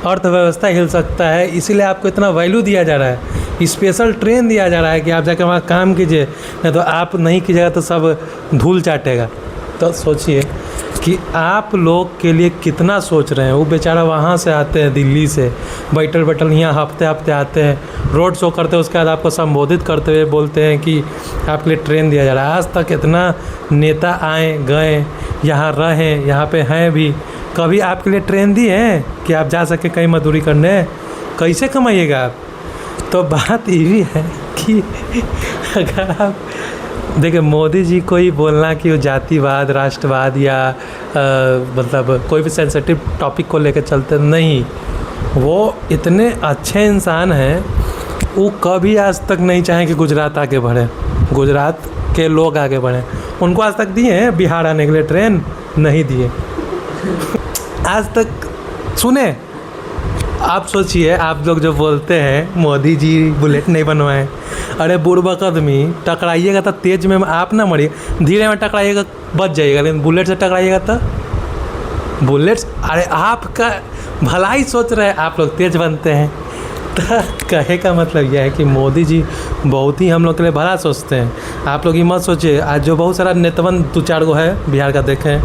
अर्थव्यवस्था हिल सकता है, इसीलिए आपको इतना वैल्यू दिया जा रहा है। स्पेशल ट्रेन दिया जा रहा है कि आप जाकर वहाँ काम कीजिए, नहीं तो आप नहीं कीजिएगा तो सब धूल चाटेगा। तो सोचिए कि आप लोग के लिए कितना सोच रहे हैं। वो बेचारा वहाँ से आते हैं दिल्ली से, बैठल यहाँ हफ्ते आते हैं, रोड शो करते हैं, उसके बाद आपको संबोधित करते हुए बोलते हैं कि आपके लिए ट्रेन दिया जा रहा है। आज तक इतना नेता आए गए, यहाँ रहें, यहाँ पे हैं भी, कभी आपके लिए ट्रेन दी है कि आप जा सके कहीं मजदूरी करने? कैसे कमाइएगा आप? तो बात ये भी है कि अगर आप देखिए मोदी जी को ही बोलना कि वो जातिवाद, राष्ट्रवाद या मतलब कोई भी सेंसिटिव टॉपिक को लेकर चलते नहीं, वो इतने अच्छे इंसान हैं, वो कभी आज तक नहीं चाहें कि गुजरात आगे बढ़े, गुजरात के लोग आगे बढ़ें। उनको आज तक दिए हैं बिहार आने के लिए ट्रेन? नहीं दिए आज तक। सुने, आप सोचिए, आप लोग जो बोलते हैं मोदी जी बुलेट नहीं बनवाएं, अरे बुड़बक आदमी, टकराइएगा तो तेज में आप ना मरिए, धीरे में टकराइएगा बच जाइएगा, लेकिन बुलेट से टकराइएगा तो बुलेट्स, अरे आपका भलाई सोच रहे हैं, आप लोग तेज बनते हैं। तो कहे का मतलब यह है कि मोदी जी बहुत ही हम लोग के लिए भला सोचते हैं। आप लोग ये मत सोचिए, आज जो बहुत सारा नेतवन 2-4 गो है बिहार का देखें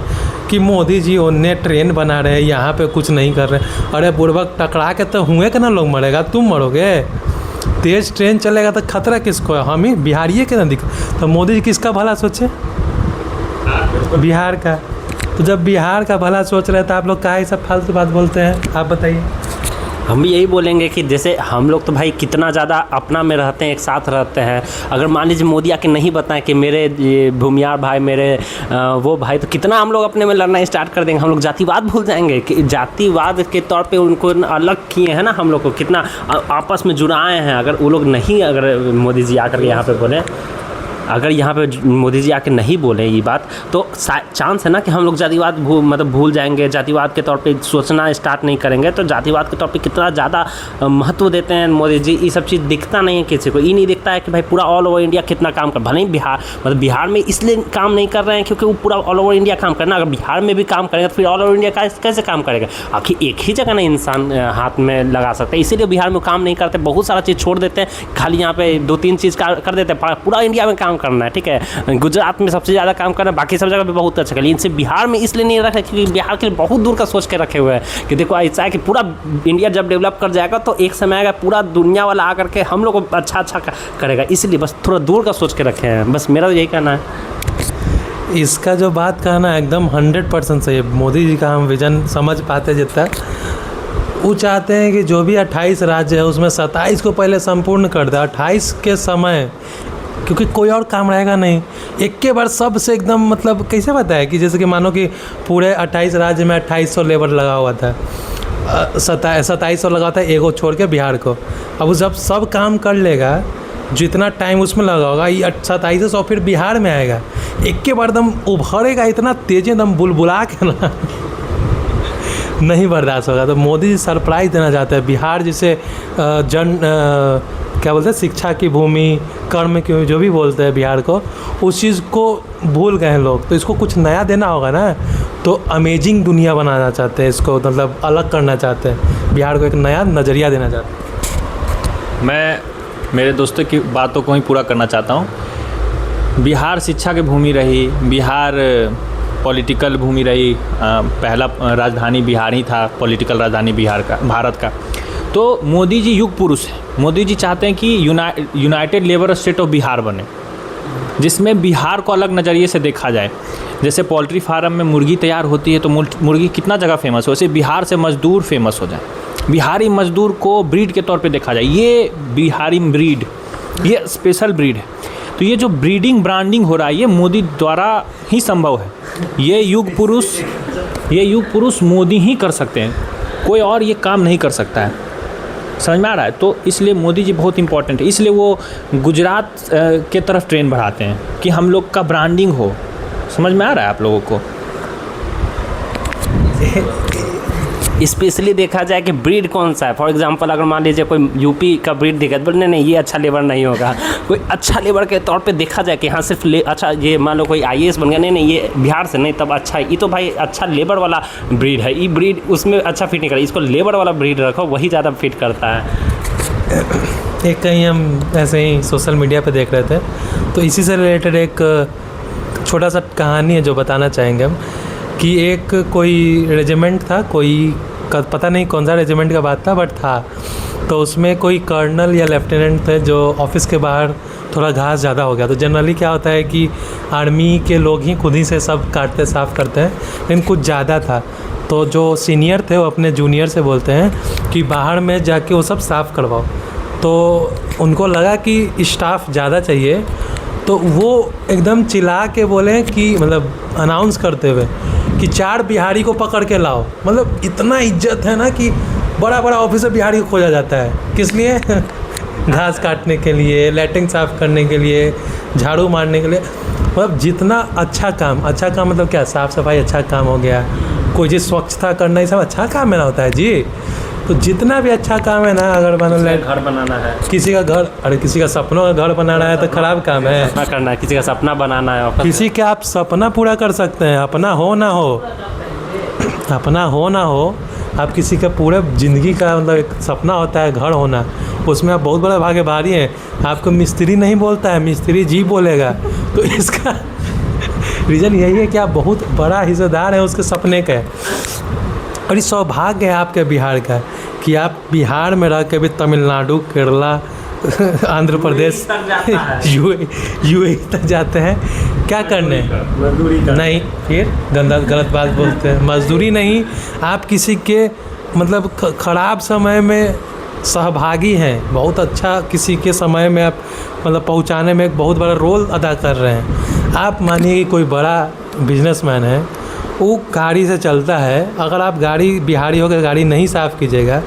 कि मोदी जी उन्हें ट्रेन बना रहे हैं, यहाँ पे कुछ नहीं कर रहे। अरे बुड़बक, टकरा के तो हुए कि ना लोग मरेगा, तुम मरोगे। तेज़ ट्रेन चलेगा तो खतरा किसको है? हम ही बिहारिये के ना दिख। तो मोदी जी किसका भला सोचे? बिहार का। तो जब बिहार का भला सोच रहे तो आप लोग काहे सब फालतू बात बोलते हैं? आप बताइए। हम भी यही बोलेंगे कि जैसे हम लोग तो भाई कितना ज़्यादा अपना में रहते हैं, एक साथ रहते हैं। अगर मान लीजिए मोदी आके नहीं बताएं कि मेरे ये भूमियार भाई, मेरे वो भाई, तो कितना हम लोग अपने में लड़ना स्टार्ट कर देंगे। हम लोग जातिवाद भूल जाएंगे कि जातिवाद के तौर पे उनको अलग किए हैं ना, हम लोग को कितना आपस में जुड़ाए हैं। अगर वो लोग नहीं, अगर मोदी जी आकर यहाँ पे बोले, अगर यहाँ पे मोदी जी आके नहीं बोले ये बात तो चांस है ना कि हम लोग जातिवाद भूल जाएंगे, जातिवाद के तौर पे सोचना स्टार्ट नहीं करेंगे। तो जातिवाद के तौर पे कितना ज़्यादा महत्व देते हैं मोदी जी, ये सब चीज़ दिखता नहीं है किसी को। ये नहीं दिखता है कि भाई पूरा ऑल ओवर इंडिया कितना काम कर, भले ही बिहार में इसलिए काम नहीं कर रहे हैं क्योंकि वो पूरा ऑल ओवर इंडिया काम करना। अगर बिहार में भी काम करेगा तो फिर ऑल ओवर इंडिया कैसे काम करेगा? आखिर एक ही जगह ना इंसान हाथ में लगा सकते हैं, इसीलिए बिहार में काम नहीं करते, बहुत सारा चीज़ छोड़ देते हैं, खाली यहाँ पे 2-3 चीज़ कर देते हैं। पूरा इंडिया में काम करना है, ठीक है, गुजरात में सबसे ज़्यादा काम करना है, बाकी सब जगह पे बहुत अच्छा कर, इनसे बिहार में इसलिए नहीं रखा क्योंकि बिहार के लिए बहुत दूर का सोच के रखे हुए हैं कि देखो ऐसा है कि पूरा इंडिया जब डेवलप कर जाएगा तो एक समय आएगा पूरा दुनिया वाला आकर के हम लोग को अच्छा करेगा, इसलिए बस थोड़ा दूर का सोच के रखे हैं। बस मेरा तो यही कहना है। इसका जो बात कहना एकदम 100% सही है। मोदी जी का हम विजन समझ पाते जितना, वो चाहते हैं कि जो भी 28 राज्य है उसमें 27 को पहले संपूर्ण कर दे। 28 के समय क्योंकि कोई और काम रहेगा नहीं, एक के बार सबसे एकदम मतलब कैसे बताया कि जैसे कि मानो कि पूरे 28 राज्य में 2800 लेबर लगा हुआ था, 2700 लगा था एगो छोड़ के बिहार को। अब वो जब सब काम कर लेगा, जितना टाइम उसमें लगा होगा, ये 2700 फिर बिहार में आएगा, एक के बार दम उभरेगा इतना तेज़ी दम बुलबुला के ना नहीं बर्दाश्त होगा। तो मोदी जी सरप्राइज़ देना चाहते हैं बिहार जिसे क्या बोलते हैं, शिक्षा की भूमि, कर्म की, जो भी बोलते हैं बिहार को, उस चीज़ को भूल गए हैं लोग। तो इसको कुछ नया देना होगा ना, तो अमेजिंग दुनिया बनाना चाहते हैं, इसको मतलब अलग करना चाहते हैं, बिहार को एक नया नज़रिया देना चाहते हैं। मैं मेरे दोस्तों की बातों को ही पूरा करना चाहता हूँ। बिहार शिक्षा की भूमि रही, बिहार पॉलिटिकल भूमि रही, पहला राजधानी बिहार ही था, पॉलिटिकल राजधानी बिहार का, भारत का। तो मोदी जी युग पुरुष हैं। मोदी जी चाहते हैं कि United labour state of Bihar बने, जिसमें बिहार को अलग नज़रिए से देखा जाए। जैसे पोल्ट्री फार्म में मुर्गी तैयार होती है तो मुर्गी कितना जगह फेमस हो, वैसे बिहार से मज़दूर फेमस हो जाए, बिहारी मज़दूर को ब्रीड के तौर पे देखा जाए, ये बिहारी ब्रीड, ये स्पेशल ब्रीड है। तो ये जो ब्रीडिंग ब्रांडिंग हो रहा है, ये मोदी द्वारा ही संभव है। ये युग पुरुष मोदी ही कर सकते हैं, कोई और ये काम नहीं कर सकता है। समझ में आ रहा है? तो इसलिए मोदी जी बहुत इंपॉर्टेंट है, इसलिए वो गुजरात के तरफ ट्रेन बढ़ाते हैं कि हम लोग का ब्रांडिंग हो। समझ में आ रहा है आप लोगों को? स्पेशली देखा जाए कि ब्रीड कौन सा है। फॉर एग्जांपल अगर मान लीजिए कोई यूपी का ब्रीड दिखा तो नहीं ये अच्छा लेबर नहीं होगा। कोई अच्छा लेबर के तौर पे देखा जाए कि हाँ सिर्फ अच्छा ये मान लो कोई IAS बन गया, नहीं ये बिहार से नहीं तब अच्छा है, ये तो भाई अच्छा लेबर वाला ब्रीड है, ये ब्रीड उसमें अच्छा फिट नहीं करेगा, इसको लेबर वाला ब्रीड रखो, वही ज़्यादा फिट करता है। एक कहीं हम ऐसे ही सोशल मीडिया पे देख रहे थे, तो इसी से रिलेटेड एक छोटा सा कहानी है जो बताना चाहेंगे हम, कि एक कोई रेजिमेंट था, कोई पता नहीं कौन सा रेजिमेंट का बात था बट था, तो उसमें कोई कर्नल या लेफ्टिनेंट थे जो ऑफिस के बाहर थोड़ा घास ज़्यादा हो गया। तो जनरली क्या होता है कि आर्मी के लोग ही खुद ही से सब काटते साफ़ करते हैं, लेकिन कुछ ज़्यादा था, तो जो सीनियर थे वो अपने जूनियर से बोलते हैं कि बाहर में जाके वो सब साफ़ करवाओ। तो उनको लगा कि स्टाफ ज़्यादा चाहिए, तो वो एकदम चिल्ला के बोले कि मतलब अनाउंस करते हुए कि 4 बिहारी को पकड़ के लाओ। मतलब इतना इज्जत है ना कि बड़ा बड़ा ऑफिसर बिहारी को खोजा जाता है, किस लिए? घास काटने के लिए, लैट्रिन साफ़ करने के लिए, झाड़ू मारने के लिए। मतलब जितना अच्छा काम मतलब क्या, साफ़ सफाई अच्छा काम हो गया, कोई चीज़ स्वच्छता करना, ये सब अच्छा काम में ना होता है जी। तो जितना भी अच्छा काम है ना, अगर मान लो घर बनाना है, किसी का घर, अरे किसी का सपनों का घर बनाना है तो खराब काम है। सपना करना है, किसी का सपना बनाना है, किसी के आप सपना पूरा कर सकते हैं, अपना हो ना हो, आप किसी का पूरा ज़िंदगी का मतलब एक सपना होता है घर होना, उसमें आप बहुत बड़ा भागे भारी हैं। आपको मिस्त्री नहीं बोलता है, मिस्त्री जी बोलेगा। तो इसका रीज़न यही है कि आप बहुत बड़ा हिस्सेदार हैं उसके सपने का। और ये सौभाग्य है आपके बिहार का कि आप बिहार में रह के भी तमिलनाडु, केरला, आंध्र प्रदेश, यूएई तक जाते हैं। क्या करने? मजदूरी नहीं, फिर गलत बात बोलते हैं। मजदूरी नहीं, आप किसी के मतलब ख़राब समय में सहभागी हैं, बहुत अच्छा किसी के समय में आप मतलब पहुंचाने में एक बहुत बड़ा रोल अदा कर रहे हैं। आप मानिए कि कोई बड़ा बिजनेसमैन है, वो गाड़ी से चलता है, अगर आप गाड़ी बिहारी होकर गाड़ी नहीं साफ़ कीजिएगा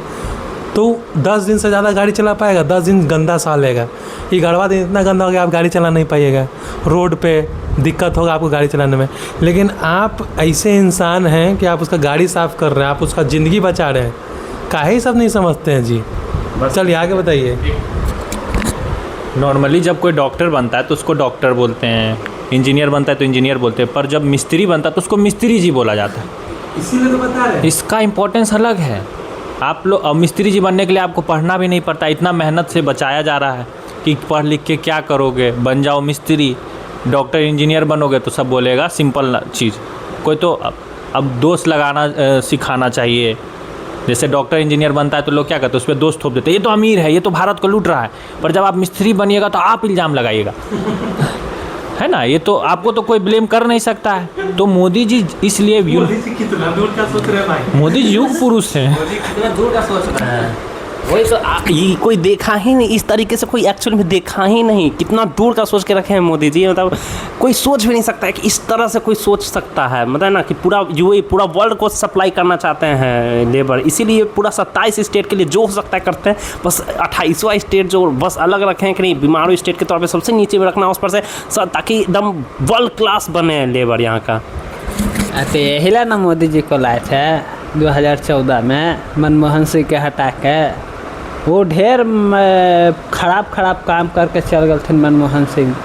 तो 10 दिन से ज़्यादा गाड़ी चला पाएगा, 10 दिन गंदा साह लेगा। ये 11वां दिन इतना गंदा हो गया आप गाड़ी चला नहीं पाइएगा, रोड पे दिक्कत होगा आपको गाड़ी चलाने में। लेकिन आप ऐसे इंसान हैं कि आप उसका गाड़ी साफ़ कर रहे हैं, आप उसका ज़िंदगी बचा रहे हैं, काहे सब नहीं समझते हैं जी। चलिए आगे बताइए। नॉर्मली जब कोई डॉक्टर बनता है तो उसको डॉक्टर बोलते हैं, इंजीनियर बनता है तो इंजीनियर बोलते हैं, पर जब मिस्त्री बनता है तो उसको मिस्त्री जी बोला जाता है। इसीलिए तो बता रहे हैं। इसका इम्पोर्टेंस अलग है। आप लोग अब मिस्त्री जी बनने के लिए आपको पढ़ना भी नहीं पड़ता, इतना मेहनत से बचाया जा रहा है कि पढ़ लिख के क्या करोगे, बन जाओ मिस्त्री। डॉक्टर इंजीनियर बनोगे तो सब बोलेगा सिंपल चीज़। कोई तो अब दोष लगाना सिखाना चाहिए। जैसे डॉक्टर इंजीनियर बनता है तो लोग क्या करते हैं, उस पर दोष थोप देते हैं, ये तो अमीर है, ये तो भारत को लूट रहा है। पर जब आप मिस्त्री बनिएगा तो आप इल्ज़ाम लगाइएगा है ना, ये तो आपको तो कोई ब्लेम कर नहीं सकता है। तो मोदी जी इसलिए कितना दूर का सोच रहे हैं भाई। मोदी जी युग पुरुष हैं। कितना दूर का सोच रहा है। वही तो ये कोई देखा ही नहीं, इस तरीके से कोई एक्चुअल में देखा ही नहीं। कितना दूर का सोच के रखे हैं मोदी जी, मतलब कोई सोच भी नहीं सकता है कि इस तरह से कोई सोच सकता है। मतलब ना कि पूरा यूएई पूरा वर्ल्ड को सप्लाई करना चाहते हैं लेबर, इसीलिए पूरा 27 स्टेट के लिए जो हो सकता है करते हैं। बस 28वां स्टेट जो बस अलग रखे हैं कि नहीं, बीमारू स्टेट के तौर पर सबसे नीचे में रखना, उस पर से ताकि एकदम वर्ल्ड क्लास बने लेबर यहाँ का। तो यही ला ना मोदी जी को लाए थे 2014 में मनमोहन सिंह के हटा के। वो ढेर खराब काम करके चल गए थे मनमोहन सिंह।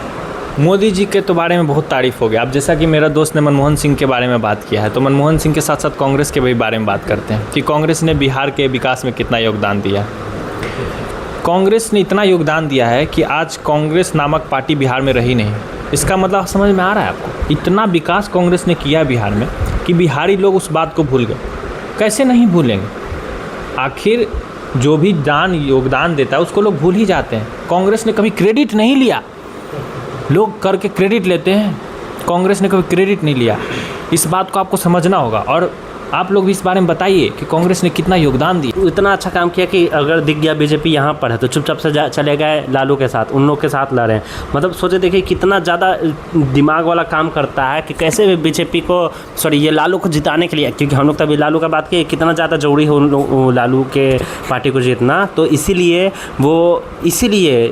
मोदी जी के तो बारे में बहुत तारीफ़ हो गया। अब जैसा कि मेरा दोस्त ने मनमोहन सिंह के बारे में बात किया है, तो मनमोहन सिंह के साथ साथ कांग्रेस के भी बारे में बात करते हैं कि कांग्रेस ने बिहार के विकास में कितना योगदान दिया। कांग्रेस ने इतना योगदान दिया है कि आज कांग्रेस नामक पार्टी बिहार में रही नहीं। इसका मतलब समझ में आ रहा है आपको? इतना विकास कांग्रेस ने किया बिहार में कि बिहारी लोग उस बात को भूल गए। कैसे नहीं भूलेंगे? आखिर जो भी योगदान देता है उसको लोग भूल ही जाते हैं। कांग्रेस ने कभी क्रेडिट नहीं लिया, लोग करके क्रेडिट लेते हैं, कांग्रेस ने कभी क्रेडिट नहीं लिया। इस बात को आपको समझना होगा। और आप लोग भी इस बारे में बताइए कि कांग्रेस ने कितना योगदान दिया। इतना अच्छा काम किया कि अगर दिख गया बीजेपी यहाँ पर है तो चुपचाप से चले गए लालू के साथ, उन लोग के साथ लड़ रहे हैं। मतलब सोचे देखिए कितना ज़्यादा दिमाग वाला काम करता है कि कैसे भी बीजेपी को ये लालू को जिताने के लिए, क्योंकि हम लोग तभी लालू का बात किए कितना ज़्यादा जरूरी हो लालू के पार्टी को जीतना। तो इसीलिए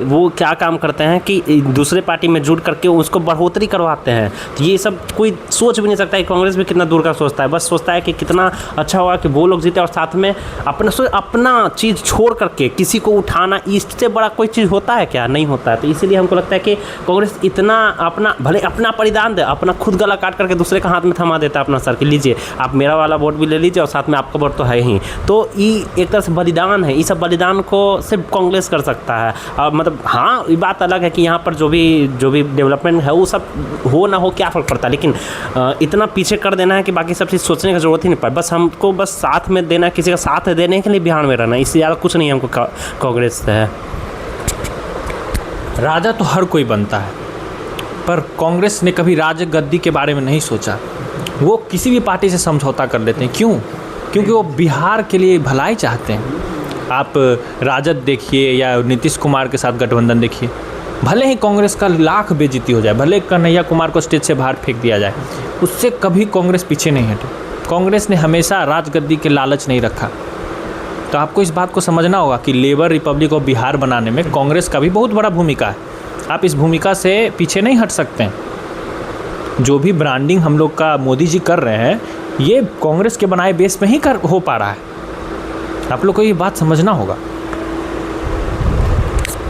वो क्या काम करते हैं कि दूसरे पार्टी में जुट करके उसको बढ़ोतरी करवाते हैं। तो ये सब कोई सोच भी नहीं सकता है। कांग्रेस भी कितना दूर का सोचता है, बस सोचता है कि कितना अच्छा हुआ कि वो लोग जीते और साथ में अपना चीज़ छोड़ करके किसी को उठाना, इससे बड़ा कोई चीज़ होता है क्या? नहीं होता है। तो इसीलिए हमको लगता है कि कांग्रेस इतना भले अपना परिधान दे, अपना खुद गला काट करके दूसरे का हाथ में थमा देता है अपना सर कि लीजिए आप मेरा वाला वोट भी ले लीजिए और साथ में आपका वोट तो है ही। तो ये एक तरह से बलिदान है। इस सब बलिदान को सिर्फ कांग्रेस कर सकता है। और मतलब हाँ, ये बात अलग है कि यहाँ पर जो भी डेवलपमेंट है वो सब हो ना हो क्या फ़र्क पड़ता है, लेकिन इतना पीछे कर देना है कि बाकी सब चीज़ सोचने की ज़रूरत ही नहीं पड़े। बस हमको बस साथ में देना, किसी का साथ देने के लिए बिहार में रहना, इससे ज़्यादा कुछ नहीं हमको कांग्रेस से है। राजा तो हर कोई बनता है, पर कांग्रेस ने कभी राज गद्दी के बारे में नहीं सोचा। वो किसी भी पार्टी से समझौता कर लेते हैं। क्यों? क्योंकि वो बिहार के लिए भलाई चाहते हैं। आप राजद देखिए या नीतीश कुमार के साथ गठबंधन देखिए, भले ही कांग्रेस का लाख बेइज्जती हो जाए, भले कन्हैया कुमार को स्टेज से बाहर फेंक दिया जाए, उससे कभी कांग्रेस पीछे नहीं हटी। कांग्रेस ने हमेशा राजगद्दी के लालच नहीं रखा। तो आपको इस बात को समझना होगा कि लेबर रिपब्लिक ऑफ बिहार बनाने में कांग्रेस का भी बहुत बड़ा भूमिका है। आप इस भूमिका से पीछे नहीं हट सकते हैं। जो भी ब्रांडिंग हम लोग का मोदी जी कर रहे हैं, ये कांग्रेस के बनाए बेस में ही हो पा रहा है। आप लोग को ये बात समझना होगा।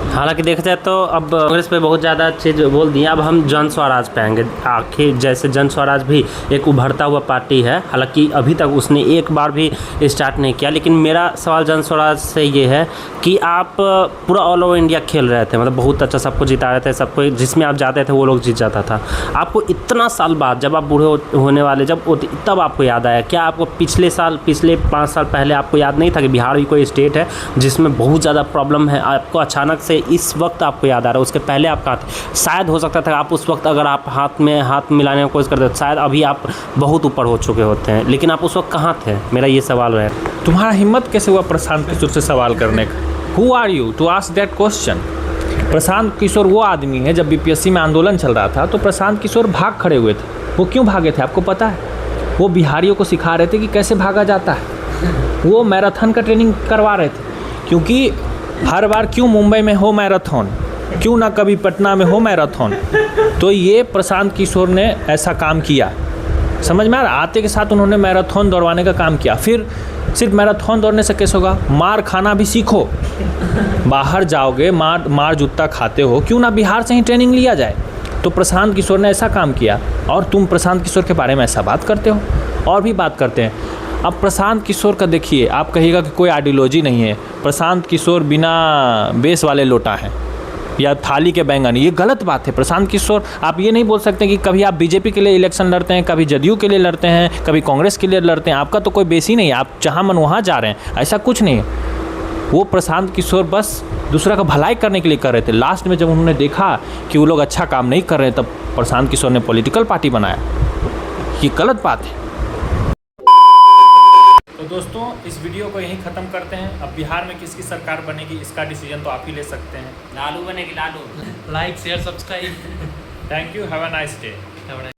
हालांकि देखा जाए तो अब कांग्रेस पे बहुत ज़्यादा चीज़ बोल दी। अब हम जन स्वराज पे आएंगे। आखिर जैसे जन स्वराज भी एक उभरता हुआ पार्टी है, हालांकि अभी तक उसने एक बार भी स्टार्ट नहीं किया। लेकिन मेरा सवाल जन स्वराज से ये है कि आप पूरा ऑल ओवर इंडिया खेल रहे थे, मतलब बहुत अच्छा सबको जिता रहे थे, सबको जिसमें आप जाते थे वो लोग जीत जाता था। आपको इतना साल बाद जब आप बूढ़े होने वाले तब आपको याद आया क्या? आपको पिछले 5 साल पहले आपको याद नहीं था कि बिहार भी कोई स्टेट है जिसमें बहुत ज़्यादा प्रॉब्लम है? आपको अचानक से इस वक्त आपको याद आ रहा है, उसके पहले आप कहाँ थे? शायद हो सकता था आप उस वक्त अगर आप हाथ में हाथ मिलाने की कोशिश करते शायद अभी आप बहुत ऊपर हो चुके होते हैं, लेकिन आप उस वक्त कहाँ थे? मेरा ये सवाल है। तुम्हारा हिम्मत कैसे हुआ प्रशांत किशोर से सवाल करने का? Who are you to ask that question? Prashant Kishor वो आदमी है, जब बीपीएससी में आंदोलन चल रहा था तो प्रशांत किशोर भाग खड़े हुए थे। वो क्यों भागे थे आपको पता है? वो बिहारियों को सिखा रहे थे कि कैसे भागा जाता है। वो मैराथन का ट्रेनिंग करवा रहे थे। क्योंकि हर बार क्यों मुंबई में हो मैराथन, क्यों ना कभी पटना में हो मैराथन। तो ये प्रशांत किशोर ने ऐसा काम किया, समझ में आ रहा। आते के साथ उन्होंने मैराथन दौड़वाने का काम किया। फिर सिर्फ मैराथन दौड़ने से कैसे होगा, मार खाना भी सीखो। बाहर जाओगे, मार जूता खाते हो, क्यों ना बिहार से ही ट्रेनिंग लिया जाए। तो प्रशांत किशोर ने ऐसा काम किया और तुम प्रशांत किशोर के बारे में ऐसा बात करते हो। और भी बात करते हैं। अब प्रशांत किशोर का देखिए, आप कहिएगा कि कोई आइडियोलॉजी नहीं है, प्रशांत किशोर बिना बेस वाले लोटा हैं या थाली के बैंगन, ये गलत बात है। प्रशांत किशोर, आप ये नहीं बोल सकते कि कभी आप बीजेपी के लिए इलेक्शन लड़ते हैं, कभी जदयू के लिए लड़ते हैं, कभी कांग्रेस के लिए लड़ते हैं। आपका तो कोई बेस ही नहीं है, आप जहाँ मन वहाँ जा रहे हैं, ऐसा कुछ नहीं है। वो प्रशांत किशोर बस दूसरा का भलाई करने के लिए कर रहे थे। लास्ट में जब उन्होंने देखा कि वो लोग अच्छा काम नहीं कर रहे, तब प्रशांत किशोर ने पॉलिटिकल पार्टी बनाया। ये गलत बात है। तो दोस्तों, इस वीडियो को यहीं ख़त्म करते हैं। अब बिहार में किसकी सरकार बनेगी इसका डिसीजन तो आप ही ले सकते हैं। लालू बनेगी, Lalu. Like share subscribe. Thank you, have a nice day.